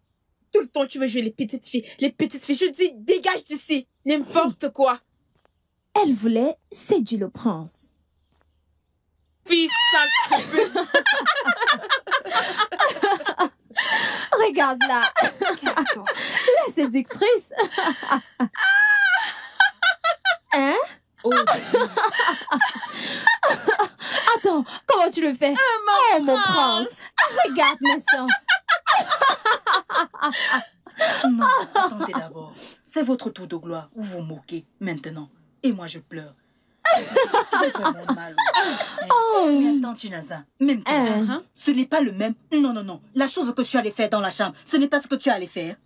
Speaker 3: Tout le temps, tu veux jouer les petites filles. Je dis, dégage d'ici. N'importe quoi.
Speaker 2: Elle voulait séduire le prince.
Speaker 3: Fils, ça se peut.
Speaker 2: Regarde-la. La séductrice. Hein?
Speaker 3: Oh.
Speaker 2: Attends, comment tu le fais? Oh, mon prince. Regarde ma soeur.
Speaker 5: Non, attendez d'abord. C'est votre tour de gloire. Vous vous moquez maintenant. Et moi, je pleure. J'ai vraiment mal. Mais attends, Chinaza, même toi, ce n'est pas le même. Non. La chose que tu allais faire dans la chambre, ce n'est pas ce que tu allais faire.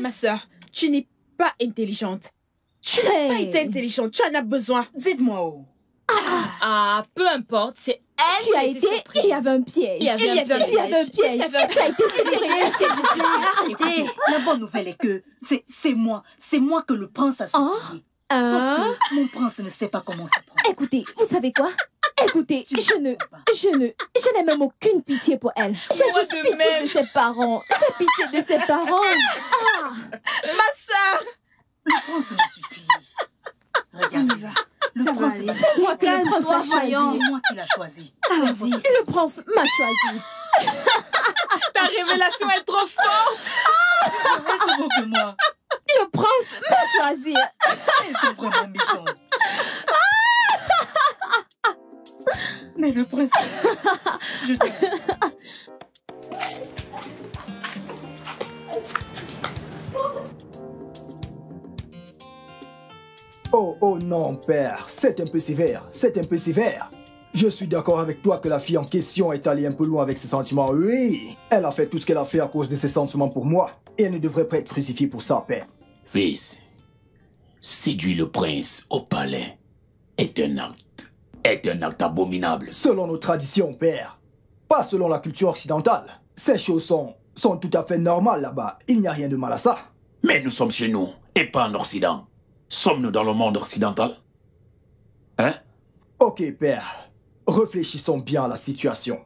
Speaker 3: Ma soeur, tu n'es pas intelligente. Tu n'as pas été intelligente, tu en as besoin.
Speaker 5: Dites-moi, oh.
Speaker 10: Ah, peu importe, c'est elle
Speaker 2: Tu
Speaker 10: qui
Speaker 2: as été, il y avait un piège.
Speaker 10: Il y avait un piège.
Speaker 2: Tu as été sécurisé.
Speaker 4: Arrêtez.
Speaker 5: La bonne nouvelle est que c'est moi que le prince a supplié. Sauf que mon prince ne sait pas comment se prendre.
Speaker 2: Écoutez, vous savez quoi? Écoutez, je n'ai même aucune pitié pour elle. J'ai juste pitié de ses parents. J'ai pitié de ses parents.
Speaker 3: Ma sœur!
Speaker 5: Le prince m'a supplié. Regarde, le prince m'a
Speaker 2: C'est moi que le prince a choisi.
Speaker 5: C'est moi qui l'a choisi.
Speaker 2: Allons-y. Le prince m'a choisi.
Speaker 3: Ta révélation est trop forte!
Speaker 5: C'est bon que moi.
Speaker 2: Le prince m'a choisi.
Speaker 5: Elles sont vraiment méchantes. Mais le prince... Je t'aime.
Speaker 8: Oh non, père, c'est un peu sévère, c'est un peu sévère. Je suis d'accord avec toi que la fille en question est allée un peu loin avec ses sentiments, oui. Elle a fait tout ce qu'elle a fait à cause de ses sentiments pour moi, et elle ne devrait pas être crucifiée pour ça, père.
Speaker 7: Fils, séduire le prince au palais est un acte abominable.
Speaker 8: Selon nos traditions, père, pas selon la culture occidentale. Ces choses sont tout à fait normales là-bas, il n'y a rien de mal à ça.
Speaker 7: Mais nous sommes chez nous, et pas en Occident. Sommes-nous dans le monde occidental? Hein?
Speaker 8: Ok, père. Réfléchissons bien à la situation.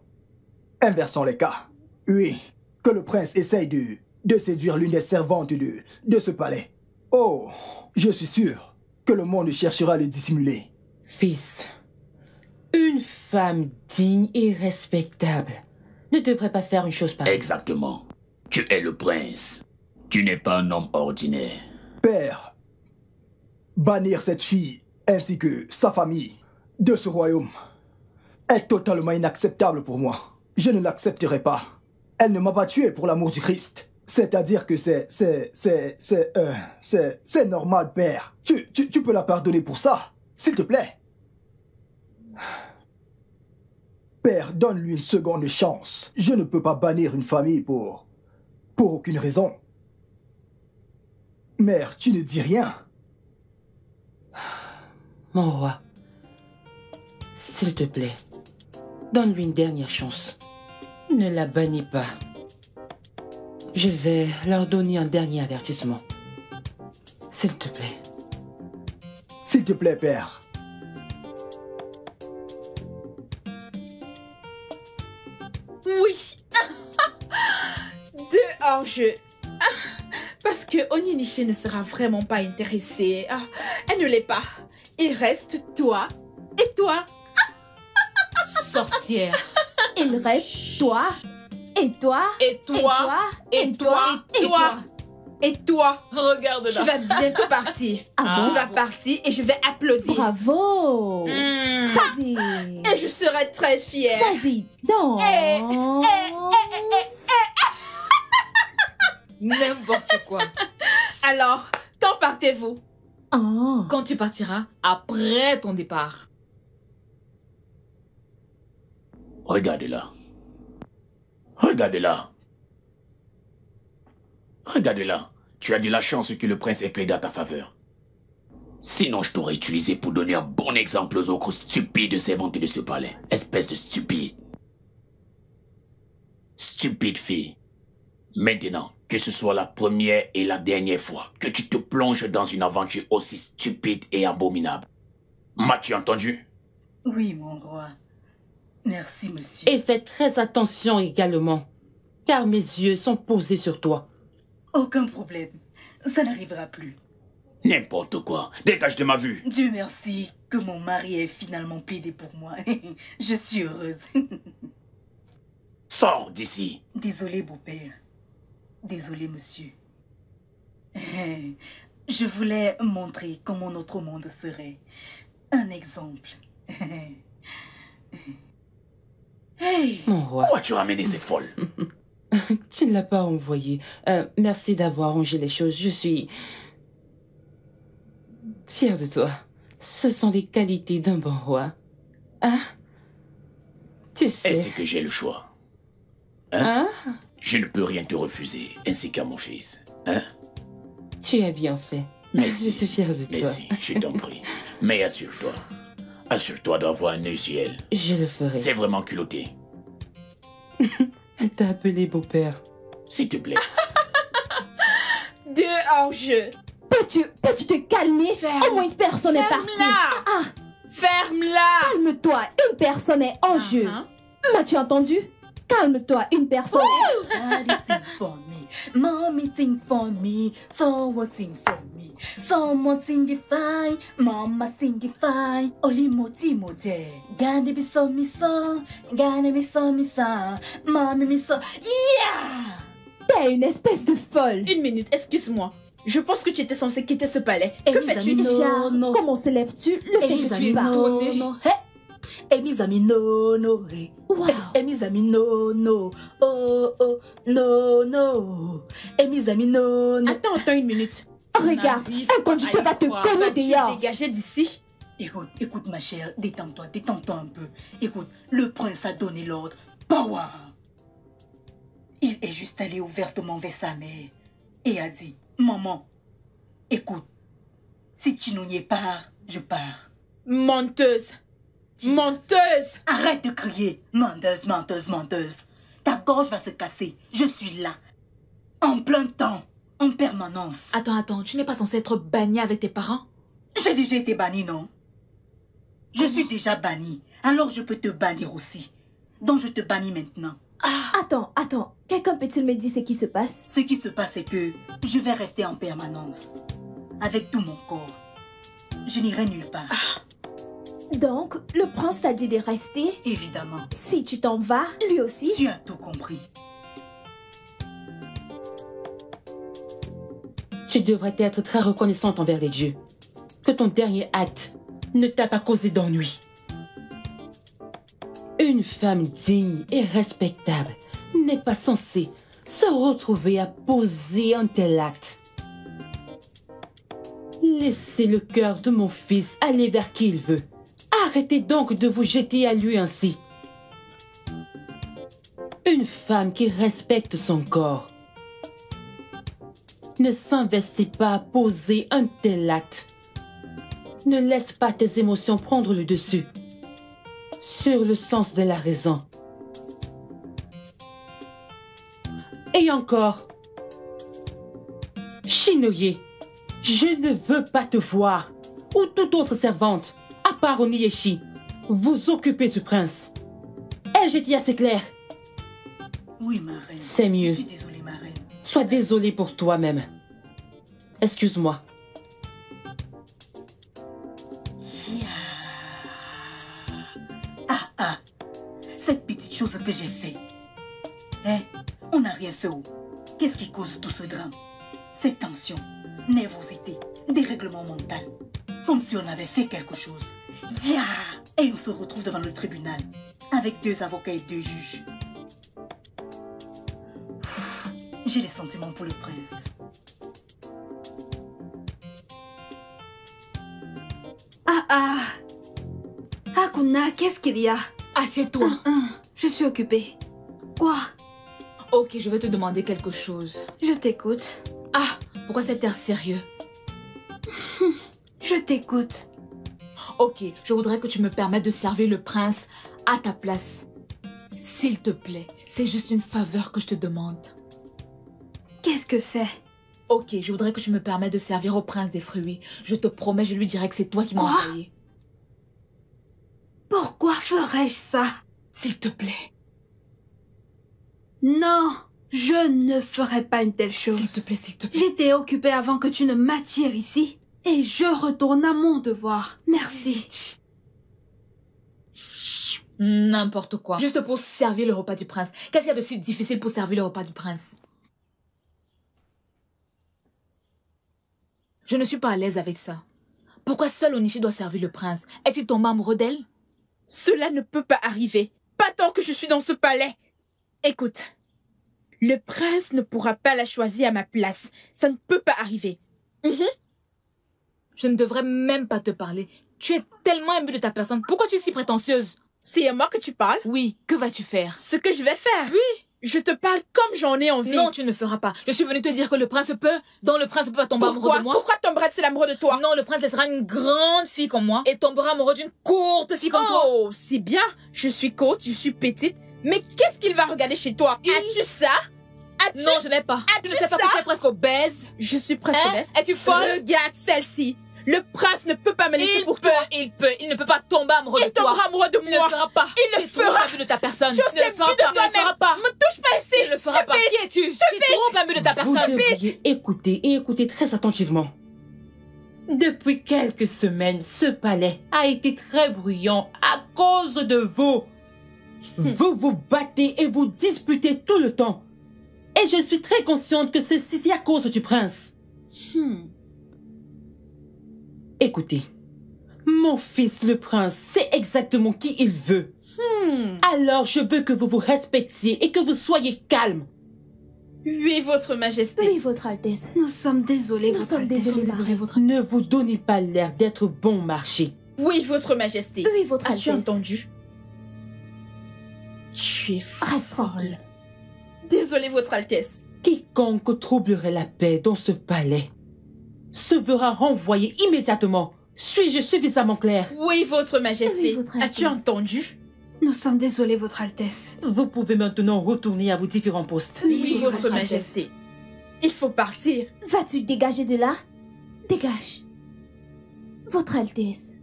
Speaker 8: Inversons les cas. Oui, que le prince essaye de séduire l'une des servantes de ce palais. Oh, je suis sûr que le monde cherchera à le dissimuler.
Speaker 1: Fils, une femme digne et respectable ne devrait pas faire une chose pareille.
Speaker 7: Exactement. Tu es le prince. Tu n'es pas un homme ordinaire.
Speaker 8: Père, bannir cette fille ainsi que sa famille de ce royaume est totalement inacceptable pour moi. Je ne l'accepterai pas. Elle ne m'a pas tué pour l'amour du Christ. C'est-à-dire que c'est normal, père. Tu peux la pardonner pour ça, s'il te plaît. Père, donne-lui une seconde chance. Je ne peux pas bannir une famille pour aucune raison. Mère, tu ne dis rien.
Speaker 1: Mon roi, s'il te plaît, donne-lui une dernière chance. Ne la bannis pas. Je vais leur donner un dernier avertissement. S'il te plaît.
Speaker 8: S'il te plaît, père.
Speaker 3: Oui. 2 hors-jeu. Parce que Onyiniché ne sera vraiment pas intéressée. Elle ne l'est pas. Il reste toi et toi.
Speaker 10: Sorcière.
Speaker 2: Il reste toi et toi
Speaker 3: et toi
Speaker 2: et toi
Speaker 3: et toi et toi.
Speaker 10: Regarde là.
Speaker 3: Tu vas bientôt partir. Tu vas partir et je vais applaudir.
Speaker 2: Bravo. Vas-y.
Speaker 3: Et je serai très fière.
Speaker 2: Vas-y, danse.
Speaker 10: N'importe quoi.
Speaker 3: Alors, quand partez-vous?
Speaker 10: Quand tu partiras après ton départ.
Speaker 7: Regardez-la. Regardez-la. Regardez-la. Tu as de la chance que le prince ait plaidé à ta faveur. Sinon, je t'aurais utilisé pour donner un bon exemple aux autres stupides servantes de ce palais. Espèce de stupide. Stupide fille. Maintenant, que ce soit la première et la dernière fois que tu te plonges dans une aventure aussi stupide et abominable. M'as-tu entendu?
Speaker 5: Oui, mon roi. Merci, monsieur.
Speaker 1: Et fais très attention également, car mes yeux sont posés sur toi.
Speaker 5: Aucun problème. Ça n'arrivera plus.
Speaker 7: N'importe quoi. Dégage de ma vue.
Speaker 5: Dieu merci que mon mari ait finalement plaidé pour moi. Je suis heureuse.
Speaker 7: Sors d'ici.
Speaker 5: Désolé, beau-père. Désolé, monsieur. Je voulais montrer comment notre monde serait. Un exemple. Hey.
Speaker 1: Mon roi.
Speaker 7: Pourquoi tu as ramené cette folle?
Speaker 1: Tu ne l'as pas envoyée. Merci d'avoir rangé les choses. Je suis fière de toi. Ce sont les qualités d'un bon roi. Hein? Tu sais...
Speaker 7: Est-ce que j'ai le choix? Hein? Je ne peux rien te refuser, ainsi qu'à mon fils. Hein?
Speaker 1: Tu as bien fait.
Speaker 7: Merci.
Speaker 1: Je suis fière de toi.
Speaker 7: Merci, je t'en prie. Mais assure-toi, Assure-toi d'avoir un œil sur elle.
Speaker 1: Je le ferai.
Speaker 7: C'est vraiment culotté.
Speaker 1: Elle t'a appelé beau-père.
Speaker 7: S'il te plaît.
Speaker 3: Deux hors-jeu.
Speaker 2: Peux-tu te calmer? Au moins une personne est partie.
Speaker 3: Ferme-la.
Speaker 2: Ah,
Speaker 3: Ferme-la.
Speaker 2: calme-toi, une personne est en jeu. M'as-tu entendu? Calme-toi, une personne
Speaker 5: Daddy think for me, mommy think for me, someone think for me, someone think it fine, mama think it fine. Oli moti moje, gane be so me so, gane me so me so, mommy me so, yeah.
Speaker 2: T'es une espèce de folle.
Speaker 3: Une minute, excuse-moi. Je pense que tu étais censé quitter ce palais.
Speaker 5: Et
Speaker 3: Que
Speaker 5: mes
Speaker 3: fais-tu
Speaker 5: amis,
Speaker 3: ici?
Speaker 5: non, non.
Speaker 2: Comment célèbres-tu le fait
Speaker 5: Et
Speaker 2: que
Speaker 5: mes
Speaker 2: tu
Speaker 5: amis,
Speaker 2: parles?
Speaker 5: non, non, hey. Et mes amis, non, non, hey.
Speaker 2: Wow.
Speaker 5: Et mes amis, non, non, oh, oh, non, non. Et mes amis, non, non.
Speaker 3: Attends une minute.
Speaker 2: Regarde, un conducteur va te cogner dehors.
Speaker 3: Dégager d'ici.
Speaker 5: Écoute ma chère, détends-toi un peu. Écoute, le prince a donné l'ordre. Power. Il est juste allé ouvertement vers sa mère et a dit, maman, écoute, si tu n'y es pas, je pars.
Speaker 3: Menteuse. Menteuse.
Speaker 5: Arrête de crier, menteuse, menteuse, menteuse. Ta gorge va se casser, je suis là. En plein temps, en permanence.
Speaker 10: Attends, tu n'es pas censé être banni avec tes parents?
Speaker 5: J'ai déjà été banni, non? Je suis déjà banni, alors je peux te bannir aussi. Donc je te bannis maintenant.
Speaker 2: Attends, quelqu'un peut-il me dire ce qui se passe?
Speaker 5: Ce qui se passe, c'est que je vais rester en permanence. Avec tout mon corps. Je n'irai nulle part.
Speaker 2: Donc, le prince t'a dit de rester?
Speaker 5: Évidemment.
Speaker 2: Si tu t'en vas, lui aussi?
Speaker 5: Tu as tout compris.
Speaker 1: Tu devrais être très reconnaissante envers les dieux. Que ton dernier acte ne t'a pas causé d'ennui. Une femme digne et respectable n'est pas censée se retrouver à poser un tel acte. Laissez le cœur de mon fils aller vers qui il veut. Arrêtez donc de vous jeter à lui ainsi. Une femme qui respecte son corps ne s'investit pas à poser un tel acte. Ne laisse pas tes émotions prendre le dessus sur le sens de la raison. Et encore, Shinoye, je ne veux pas te voir, ou toute autre servante, à part Oniyeshi, vous occuper du prince. Ai-je été assez clair?
Speaker 5: Oui, ma reine.
Speaker 1: C'est mieux.
Speaker 5: Je suis désolée, ma reine.
Speaker 1: Sois désolée pour toi-même. Excuse-moi.
Speaker 5: Cette petite chose que j'ai fait. Hein? On n'a rien fait. Qu'est-ce qui cause tout ce drame? Cette tension, nervosité, dérèglement mental. Comme si on avait fait quelque chose. Et on se retrouve devant le tribunal. Avec 2 avocats et 2 juges. J'ai des sentiments pour le prince.
Speaker 4: Hakuna, qu'est-ce qu'il y a?
Speaker 10: Assieds-toi.
Speaker 4: Je suis occupée. Quoi?
Speaker 10: Ok, je vais te demander quelque chose.
Speaker 4: Je t'écoute.
Speaker 10: Ah, pourquoi cet air sérieux?
Speaker 4: Je t'écoute.
Speaker 10: Ok, je voudrais que tu me permettes de servir le prince à ta place. S'il te plaît, c'est juste une faveur que je te demande.
Speaker 4: Qu'est-ce que c'est?
Speaker 10: Ok, je voudrais que tu me permettes de servir au prince des fruits. Je te promets, je lui dirai que c'est toi qui m'as envoyé.
Speaker 4: Pourquoi ferais-je ça?
Speaker 10: S'il te plaît.
Speaker 4: Non, je ne ferai pas une telle chose.
Speaker 10: S'il te plaît, s'il te plaît.
Speaker 4: J'étais occupée avant que tu ne m'attires ici. Et je retourne à mon devoir. Merci.
Speaker 10: N'importe quoi. Juste pour servir le repas du prince. Qu'est-ce qu'il y a de si difficile pour servir le repas du prince? Je ne suis pas à l'aise avec ça. Pourquoi seul Onishi doit servir le prince? Est-il tombé amoureux d'elle?
Speaker 3: Cela ne peut pas arriver. Pas tant que je suis dans ce palais. Écoute, le prince ne pourra pas la choisir à ma place. Ça ne peut pas arriver.
Speaker 10: Je ne devrais même pas te parler. Tu es tellement imbue de ta personne. Pourquoi tu es si prétentieuse?
Speaker 3: C'est à moi que tu parles?
Speaker 10: Oui. Que vas-tu faire?
Speaker 3: Ce que je vais faire?
Speaker 10: Oui.
Speaker 3: Je te parle comme j'en ai envie.
Speaker 10: Non, tu ne feras pas. Je suis venue te dire que le prince peut, donc le prince peut pas tomber amoureux de moi.
Speaker 3: Pourquoi tomber tombera de seul amoureux de toi.
Speaker 10: Non, le prince laissera une grande fille comme moi et tombera amoureux d'une courte fille comme toi.
Speaker 3: Oh, c'est bien. Je suis courte, je suis petite. Mais qu'est-ce qu'il va regarder chez toi? As-tu ça?
Speaker 10: Non, je n'ai pas. Tu ne sais pas que tu es presque obèse?
Speaker 3: Je suis presque obèse.
Speaker 10: Es-tu folle?
Speaker 3: Regarde celle-ci. Le prince ne peut pas me laisser pour toi.
Speaker 10: Il ne peut pas tomber amoureux de toi.
Speaker 3: Il tombera amoureux de moi.
Speaker 10: Il ne le fera pas.
Speaker 3: Il le fera.
Speaker 10: Tu es trop imbu de ta personne.
Speaker 3: Tu sais plus de toi-même.
Speaker 10: Il ne le fera pas.
Speaker 3: Me touche pas ici.
Speaker 10: Il ne le fera pas. Qui es-tu? Tu es trop imbu de ta personne.
Speaker 1: Vous devriez écouter et écouter très attentivement. Depuis quelques semaines, ce palais a été très bruyant à cause de vous. Vous vous battez et vous disputez tout le temps. Et je suis très consciente que ceci est à cause du prince. Écoutez, mon fils le prince sait exactement qui il veut. Alors je veux que vous vous respectiez et que vous soyez calme.
Speaker 3: Oui, votre majesté.
Speaker 2: Oui, votre Altesse.
Speaker 4: Nous sommes désolés,
Speaker 2: Nous
Speaker 4: votre
Speaker 2: sommes
Speaker 4: Altesse.
Speaker 2: désolés,
Speaker 4: votre...
Speaker 1: Ne vous donnez pas l'air d'être bon marché.
Speaker 3: Oui, votre majesté.
Speaker 2: Oui, votre Altesse.
Speaker 3: As-tu entendu? Tu es folle. Désolée, votre Altesse.
Speaker 1: Quiconque troublerait la paix dans ce palais se verra renvoyé immédiatement. Suis-je suffisamment clair?
Speaker 3: Oui, votre majesté.
Speaker 2: Oui, votre Altesse.
Speaker 3: As-tu entendu?
Speaker 4: Nous sommes désolés, votre Altesse.
Speaker 1: Vous pouvez maintenant retourner à vos différents postes.
Speaker 3: Oui, votre majesté. Il faut partir.
Speaker 2: Vas-tu dégager de là? Dégage. Votre Altesse,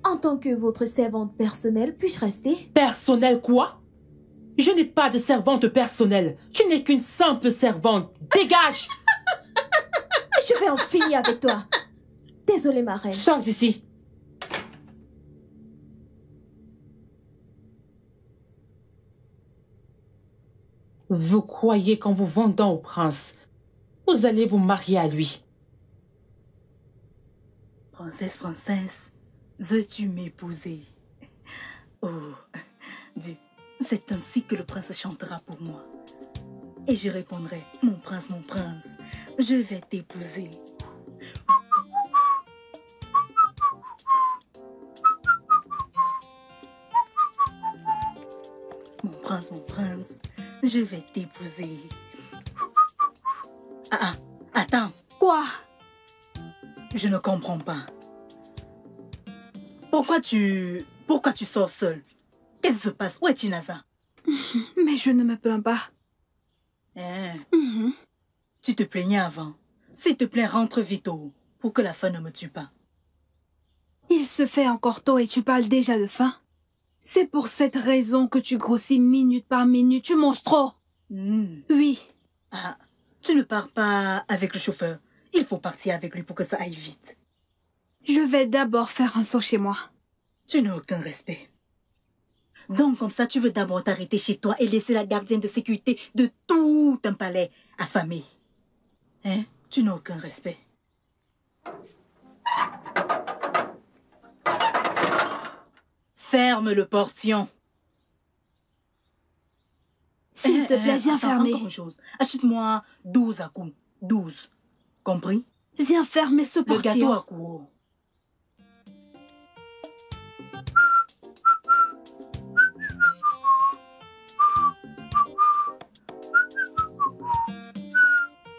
Speaker 2: en tant que votre servante personnelle, puis-je rester?
Speaker 1: Personnel quoi? Je n'ai pas de servante personnelle. Tu n'es qu'une simple servante. Dégage!
Speaker 2: Je vais en finir avec toi. Désolée, ma reine.
Speaker 1: Sors d'ici. Vous croyez qu'en vous vendant au prince, vous allez vous marier à lui?
Speaker 5: Princesse, veux-tu m'épouser? Oh, Dieu, c'est ainsi que le prince chantera pour moi. Et je répondrai, mon prince, je vais t'épouser. Mon prince, je vais t'épouser. Attends.
Speaker 4: Quoi?
Speaker 5: Je ne comprends pas. Pourquoi tu sors seul? Qu'est-ce qui se passe? Où est Chinaza?
Speaker 4: Mais je ne me plains pas.
Speaker 5: Tu te plaignais avant. S'il te plaît, rentre vite pour que la faim ne me tue pas.
Speaker 4: Il se fait encore tôt et tu parles déjà de faim. C'est pour cette raison que tu grossis minute par minute. Tu manges trop. Oui.
Speaker 5: Tu ne pars pas avec le chauffeur. Il faut partir avec lui pour que ça aille vite.
Speaker 4: Je vais d'abord faire un saut chez moi.
Speaker 5: Tu n'as aucun respect. Donc comme ça, tu veux d'abord t'arrêter chez toi et laisser la gardienne de sécurité de tout un palais affamé. Tu n'as aucun respect. Ferme le portillon.
Speaker 4: S'il te plaît, viens fermer.
Speaker 5: Encore une chose. Achète-moi 12 à coups. 12. Compris?
Speaker 4: Viens fermer ce portillon.
Speaker 5: Le gâteau à coups.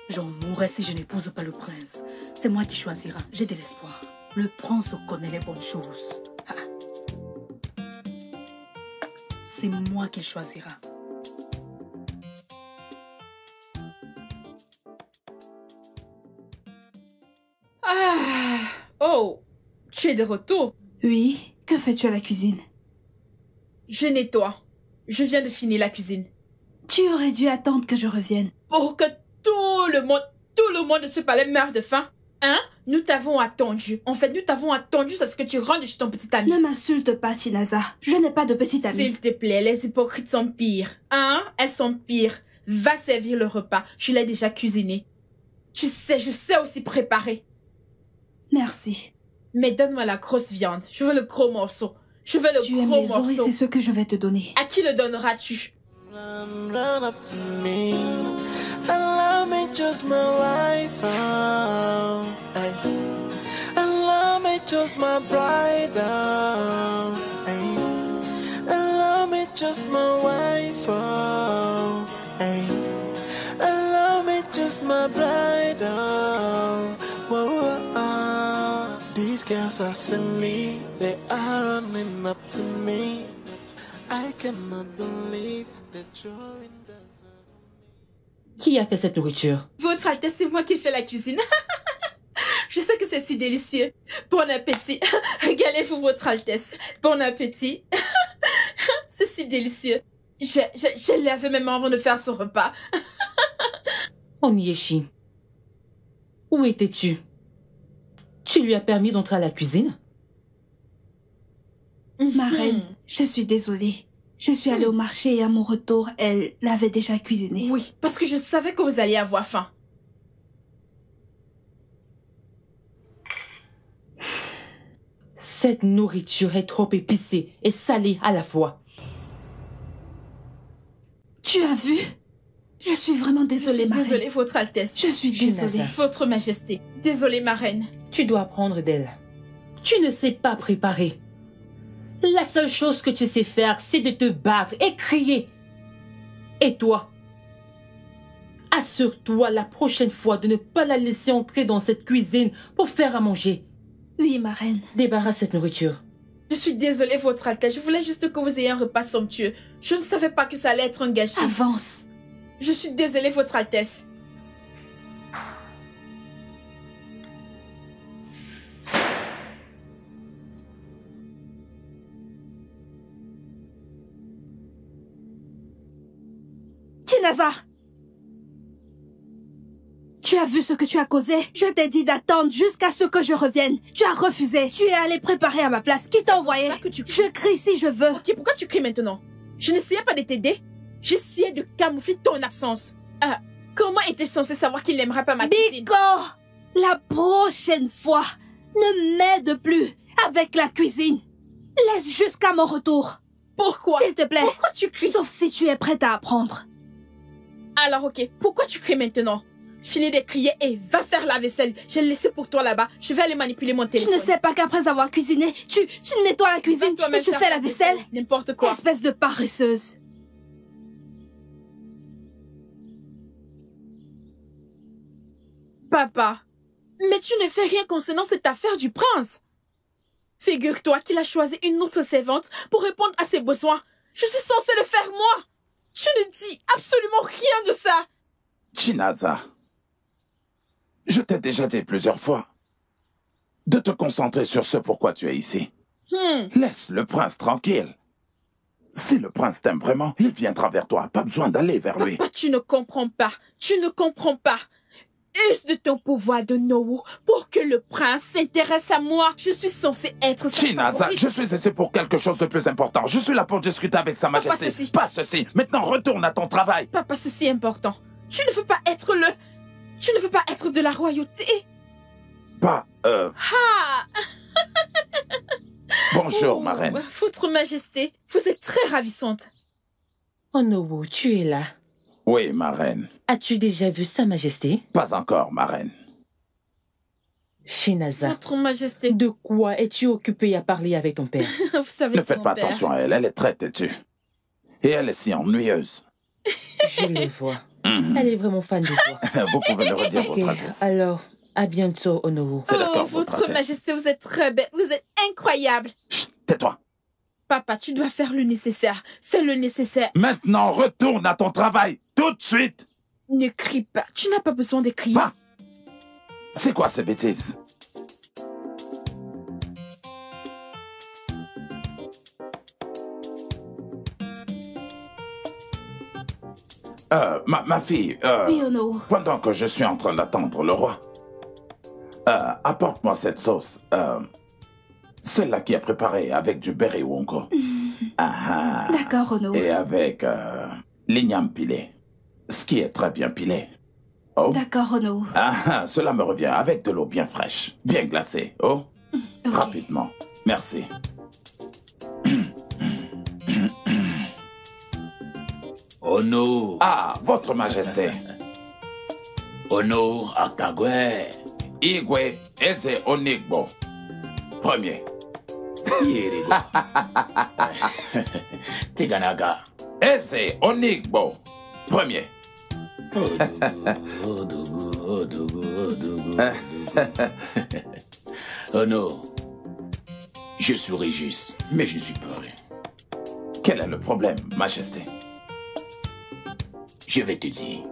Speaker 5: J'en mourrai si je n'épouse pas le prince. C'est moi qui choisira. J'ai de l'espoir. Le prince connaît les bonnes choses. C'est moi qui choisira.
Speaker 3: Oh, tu es de retour?
Speaker 4: Oui, que fais-tu à la cuisine?
Speaker 3: Je nettoie. Je viens de finir la cuisine.
Speaker 4: Tu aurais dû attendre que je revienne.
Speaker 3: Pour que tout le monde de ce palais meure de faim. Nous t'avons attendu. En fait, nous t'avons attendu à ce que tu rentres chez ton petit ami.
Speaker 4: Ne m'insulte pas, Chinaza. Je n'ai pas de petit ami.
Speaker 3: S'il te plaît, les hypocrites sont pires. Elles sont pires. Va servir le repas. Je l'ai déjà cuisiné. Tu sais, je sais aussi préparer.
Speaker 4: Merci.
Speaker 3: Mais donne-moi la grosse viande. Je veux le gros morceau. Je veux le
Speaker 4: tu
Speaker 3: gros
Speaker 4: aimes les
Speaker 3: morceau.
Speaker 4: oreilles, c'est ce que je vais te donner.
Speaker 3: À qui le donneras-tu?
Speaker 9: Run up to me and love me just my wife. And love me just my bride. And love me just my wife. And love me just my bride. Whoa. these girls are silly. They are running up to me. I cannot believe that you're in the...
Speaker 1: Qui a fait cette nourriture?
Speaker 3: Votre Altesse, c'est moi qui ai fait la cuisine. Je sais que c'est si délicieux. Bon appétit. Régalez-vous, Votre Altesse. Bon appétit. C'est si délicieux. Je l'avais même avant de faire ce repas.
Speaker 1: Onyéchi, où étais-tu? Tu lui as permis d'entrer à la cuisine?
Speaker 4: Ma reine, je suis désolée. Je suis allée au marché et à mon retour, elle l'avait déjà cuisiné.
Speaker 3: Oui, parce que je savais que vous alliez avoir faim.
Speaker 1: Cette nourriture est trop épicée et salée à la fois.
Speaker 4: Tu as vu? Je suis vraiment désolée, ma reine.
Speaker 3: Désolée, Votre Altesse.
Speaker 4: Je suis désolée.
Speaker 3: Votre Majesté. Désolée, ma reine.
Speaker 1: Tu dois apprendre d'elle. Tu ne sais pas préparer. La seule chose que tu sais faire, c'est de te battre et crier. Et toi? Assure-toi la prochaine fois de ne pas la laisser entrer dans cette cuisine pour faire à manger.
Speaker 4: Oui, ma reine.
Speaker 1: Débarrasse cette nourriture.
Speaker 3: Je suis désolée, Votre Altesse. Je voulais juste que vous ayez un repas somptueux. Je ne savais pas que ça allait être un gâchis.
Speaker 4: Avance.
Speaker 3: Je suis désolée, Votre Altesse.
Speaker 4: Tinaza! Tu as vu ce que tu as causé? Je t'ai dit d'attendre jusqu'à ce que je revienne. Tu as refusé. Tu es allé préparer à ma place. Qui t'a envoyé? Je crie si je veux.
Speaker 3: Ok, pourquoi tu cries maintenant? Je n'essayais pas de t'aider. J'essayais de camoufler ton absence. Comment étais-je censée savoir qu'il n'aimerait pas ma cuisine?
Speaker 4: Biko! La prochaine fois, ne m'aide plus avec la cuisine. Laisse jusqu'à mon retour.
Speaker 3: Pourquoi?
Speaker 4: S'il te plaît.
Speaker 3: Pourquoi tu cries?
Speaker 4: Sauf si tu es prête à apprendre.
Speaker 3: Alors ok, pourquoi tu cries maintenant? Finis de crier et va faire la vaisselle. J'ai laissé pour toi là-bas. Je vais aller manipuler mon téléphone.
Speaker 4: Tu ne sais pas qu'après avoir cuisiné, tu nettoies la cuisine et tu fais la vaisselle?
Speaker 3: N'importe quoi.
Speaker 4: Espèce de paresseuse.
Speaker 3: Papa, mais tu ne fais rien concernant cette affaire du prince. Figure-toi qu'il a choisi une autre servante pour répondre à ses besoins. Je suis censée le faire moi. Tu ne dis absolument rien de ça.
Speaker 6: Tinaza, je t'ai déjà dit plusieurs fois de te concentrer sur ce pourquoi tu es ici. Laisse le prince tranquille. Si le prince t'aime vraiment, il viendra vers toi. Pas besoin d'aller vers lui.
Speaker 3: Papa, tu ne comprends pas. Tu ne comprends pas. Use de ton pouvoir de Nowu pour que le prince s'intéresse à moi. Je suis censée être sa
Speaker 6: Tinaza,
Speaker 3: favorite.
Speaker 6: je suis ici pour quelque chose de plus important. Je suis là pour discuter avec sa majesté. Pas ceci. Maintenant, retourne à ton travail.
Speaker 3: Papa, ceci est important. Tu ne veux pas être Tu ne veux pas être de la royauté.
Speaker 6: Pas,
Speaker 3: Ah.
Speaker 6: Bonjour, ma reine.
Speaker 3: Votre Majesté, vous êtes très ravissante.
Speaker 1: Onowu, tu es là.
Speaker 6: Oui, ma reine.
Speaker 1: As-tu déjà vu Sa Majesté?
Speaker 6: Pas encore, ma reine.
Speaker 1: Shinaza.
Speaker 3: Votre Majesté.
Speaker 1: De quoi es-tu occupée à parler avec ton père?
Speaker 3: Vous savez,
Speaker 6: ne faites pas attention à elle, elle est très têtue. Et elle est si ennuyeuse.
Speaker 1: Je le vois. Elle est vraiment fan de toi.
Speaker 6: Vous pouvez le redire, votre Altesse.
Speaker 1: Alors, à bientôt, Onowu.
Speaker 6: C'est d'accord,
Speaker 3: votre Majesté, vous êtes très belle, vous êtes incroyable.
Speaker 6: Chut, tais-toi.
Speaker 3: Papa, tu dois faire le nécessaire. Fais le nécessaire.
Speaker 6: Maintenant, retourne à ton travail, tout de suite.
Speaker 3: Ne crie pas, tu n'as pas besoin de crier.
Speaker 6: Va. C'est quoi ces bêtises? Ma fille,
Speaker 4: Oui, Onowu.
Speaker 6: pendant que je suis en train d'attendre le roi, apporte-moi cette sauce, celle-là qui est préparée avec du berry wonko.
Speaker 4: D'accord, Onowu.
Speaker 6: Et avec l'igname pilé, ce qui est très bien pilé. Oh.
Speaker 4: D'accord, Onowu.
Speaker 6: Cela me revient avec de l'eau bien fraîche, bien glacée. Oh,
Speaker 4: okay.
Speaker 6: Rapidement. Merci.
Speaker 7: Ono.
Speaker 6: Ah, votre majesté.
Speaker 7: Ono Akagwe.
Speaker 6: Igwe Eze Onigbo. Premier.
Speaker 7: Yerigo. Tiganaga.
Speaker 6: Eze Onigbo. Premier.
Speaker 7: Oh non. Je souris juste, mais je suis peureux.
Speaker 6: Quel est le problème, Majesté?
Speaker 7: Je vais te dire.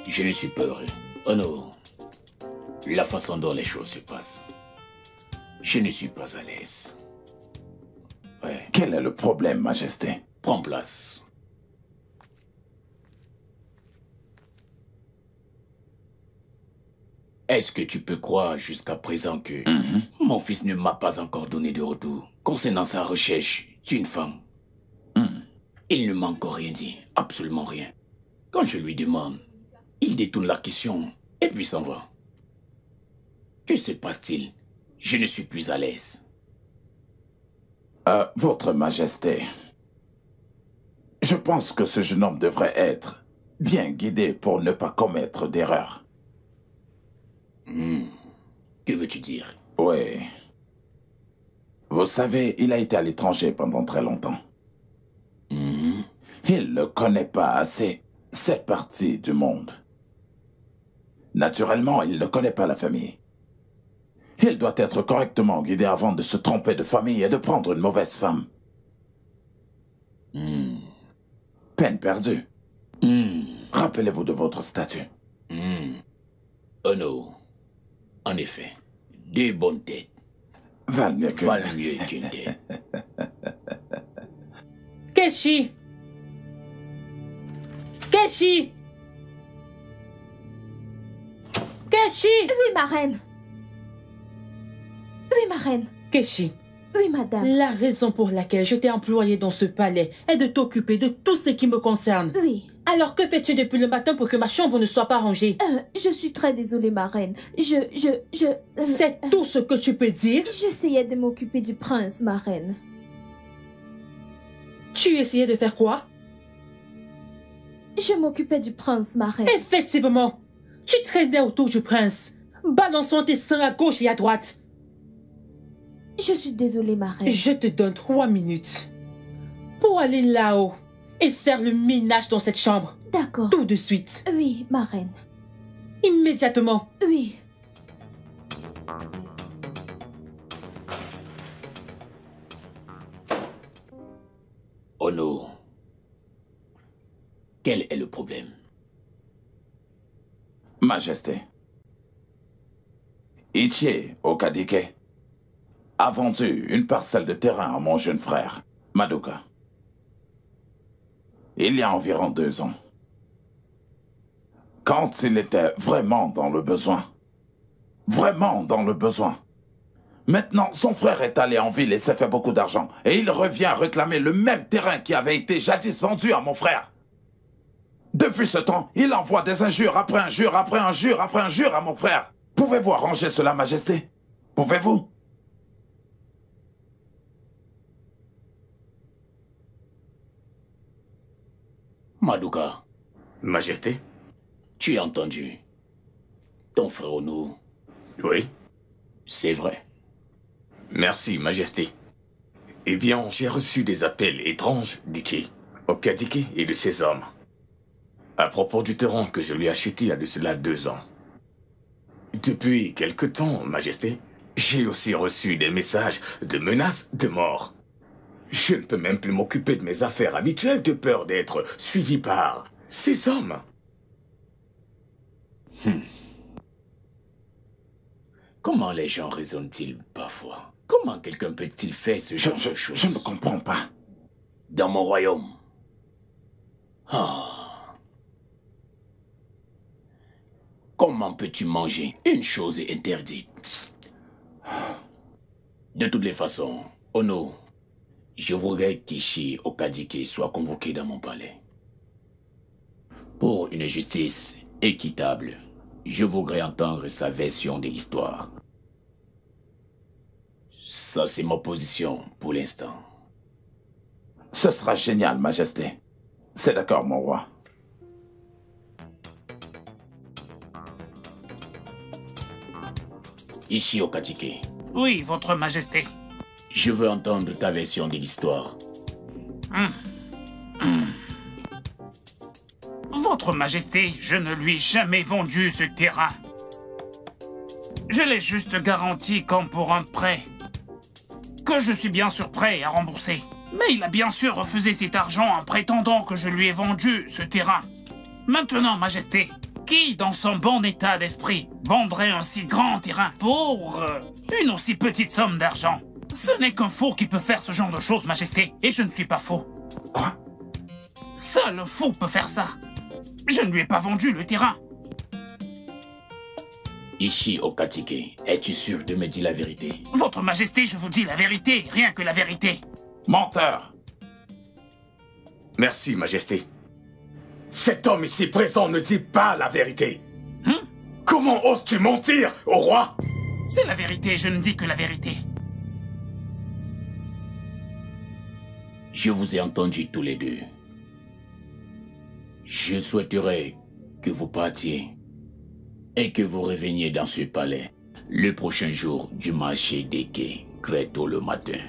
Speaker 7: Je ne suis pas heureux. Oh non. La façon dont les choses se passent. Je ne suis pas à l'aise. Ouais.
Speaker 6: Quel est le problème, Majesté?
Speaker 7: Prends place. Est-ce que tu peux croire jusqu'à présent que mon fils ne m'a pas encore donné de retour concernant sa recherche d'une femme? Il ne m'a encore rien dit, absolument rien. Quand je lui demande, il détourne la question et puis s'en va. Que se passe-t-il? Je ne suis plus à l'aise.
Speaker 6: Votre Majesté, je pense que ce jeune homme devrait être bien guidé pour ne pas commettre d'erreur.
Speaker 7: Que veux-tu dire?
Speaker 6: Oui. Vous savez, il a été à l'étranger pendant très longtemps. Il ne connaît pas assez cette partie du monde. Naturellement, il ne connaît pas la famille. Il doit être correctement guidé avant de se tromper de famille et de prendre une mauvaise femme. Peine perdue. Rappelez-vous de votre statut.
Speaker 7: Oh non. En effet, deux bonnes têtes
Speaker 6: valent mieux
Speaker 7: qu'une tête.
Speaker 1: Keshi! Keshi! Keshi!
Speaker 2: Oui, ma reine. Oui, ma reine.
Speaker 1: Keshi.
Speaker 2: Oui, madame.
Speaker 1: La raison pour laquelle je t'ai employée dans ce palais est de t'occuper de tout ce qui me concerne.
Speaker 2: Oui.
Speaker 1: Alors que fais-tu depuis le matin pour que ma chambre ne soit pas rangée?
Speaker 2: Je suis très désolée, ma reine.
Speaker 1: C'est tout ce que tu peux dire?
Speaker 2: J'essayais de m'occuper du prince, ma reine.
Speaker 1: Tu essayais de faire quoi?
Speaker 2: Je m'occupais du prince, ma reine.
Speaker 1: Effectivement. Tu traînais autour du prince, balançant tes seins à gauche et à droite.
Speaker 2: Je suis désolée, ma reine.
Speaker 1: Je te donne 3 minutes pour aller là-haut et faire le ménage dans cette chambre.
Speaker 2: D'accord.
Speaker 1: Tout de suite.
Speaker 2: Oui, ma reine.
Speaker 1: Immédiatement.
Speaker 2: Oui.
Speaker 7: Oh non. Quel est le problème?
Speaker 6: Majesté, Ichie Okadike a vendu une parcelle de terrain à mon jeune frère, Madoka. Il y a environ 2 ans. Quand il était vraiment dans le besoin. Vraiment dans le besoin. Maintenant, son frère est allé en ville et s'est fait beaucoup d'argent. Et il revient réclamer le même terrain qui avait été jadis vendu à mon frère. Depuis ce temps, il envoie des injures après injures, après injures, après injures à mon frère. Pouvez-vous arranger cela, Majesté? Pouvez-vous?
Speaker 7: Madoka.
Speaker 12: Majesté?
Speaker 7: Tu as entendu? Ton frère Ono.
Speaker 12: Oui.
Speaker 7: C'est vrai.
Speaker 12: Merci, Majesté. Eh bien, j'ai reçu des appels étranges d'Ichie, Okadike et de ses hommes. À propos du terrain que je lui ai acheté il y a de cela 2 ans. Depuis quelque temps, Majesté, j'ai aussi reçu des messages de menaces de mort. Je ne peux même plus m'occuper de mes affaires habituelles de peur d'être suivi par ces hommes.
Speaker 7: Comment les gens raisonnent-ils parfois? Comment quelqu'un peut-il faire ce genre de choses?
Speaker 6: Je ne comprends pas.
Speaker 7: Dans mon royaume. Comment peux-tu manger une chose interdite? De toutes les façons, Ono, je voudrais qu'Ichie Okadike soit convoqué dans mon palais. Pour une justice équitable, je voudrais entendre sa version de l'histoire. Ça, c'est ma position pour l'instant.
Speaker 6: Ce sera génial, Majesté. C'est d'accord, mon roi.
Speaker 7: Ichie Okadike.
Speaker 13: Oui, votre majesté.
Speaker 7: Je veux entendre ta version de l'histoire.
Speaker 13: Votre Majesté, je ne lui ai jamais vendu ce terrain. Je l'ai juste garanti comme pour un prêt. Que je suis bien sûr prêt à rembourser. Mais il a bien sûr refusé cet argent en prétendant que je lui ai vendu ce terrain. Maintenant, Majesté, qui, dans son bon état d'esprit, vendrait un si grand terrain pour une aussi petite somme d'argent? Ce n'est qu'un fou qui peut faire ce genre de choses, Majesté, et je ne suis pas fou. Quoi? Seul un fou peut faire ça. Je ne lui ai pas vendu le terrain.
Speaker 7: Ishi Okatike, es-tu sûr de me dire la vérité?
Speaker 13: Votre Majesté, je vous dis la vérité, rien que la vérité.
Speaker 12: Menteur! Merci, Majesté. Cet homme ici présent ne dit pas la vérité. Comment oses-tu mentir au roi?
Speaker 13: C'est la vérité, je ne dis que la vérité.
Speaker 7: Je vous ai entendus tous les deux. Je souhaiterais que vous partiez et que vous reveniez dans ce palais le prochain jour du marché des quais, très tôt le matin.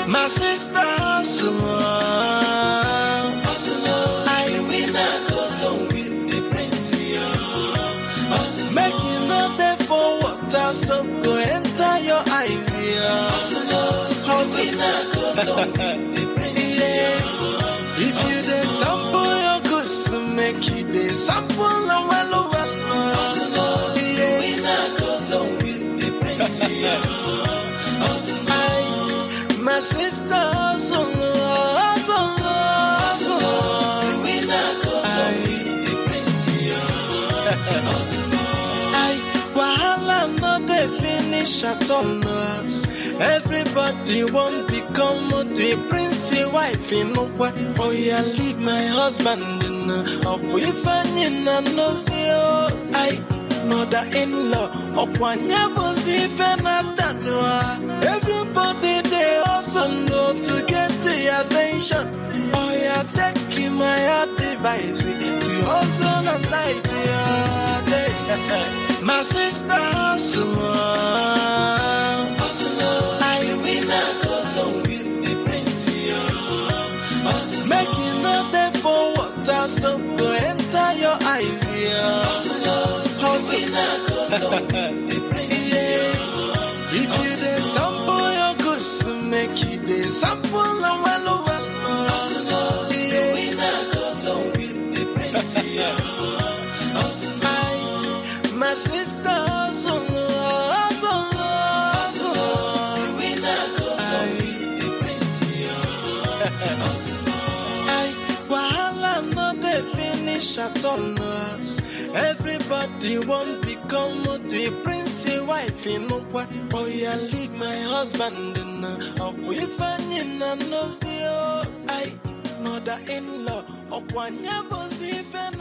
Speaker 9: My sister Asuma, I will not go on with the prince. Making up there for water, so go enter your eyes. I will not go on with the prince. If you dey sample your goods, make you dey sample no well. We not go on with the prince. My sister, we not go with the prince. Wahala no dey finish at all. Everybody won't become the prince wife. Oh yeah, leave my husband in of Ifeanyi na Nozio. Mother-in-law, Okwanya was even at that. Everybody they also know to get the attention. Oh yeah, taking my advice to hustle and idea. My sister Asuma, I will not go on with the prince. Making up there for water, so go enter your eyes. We not go on with the prince. If you dey sample your goods, make you dey sample no well. We not go on with the prince. My sister Asuma, we not go on with the prince. Wahala no dey finish at all. Everybody won't become the prince wife. Oh yeah, leave my husband in of Ifeanyi na Nozio. Mother-in-law, Okwanya was even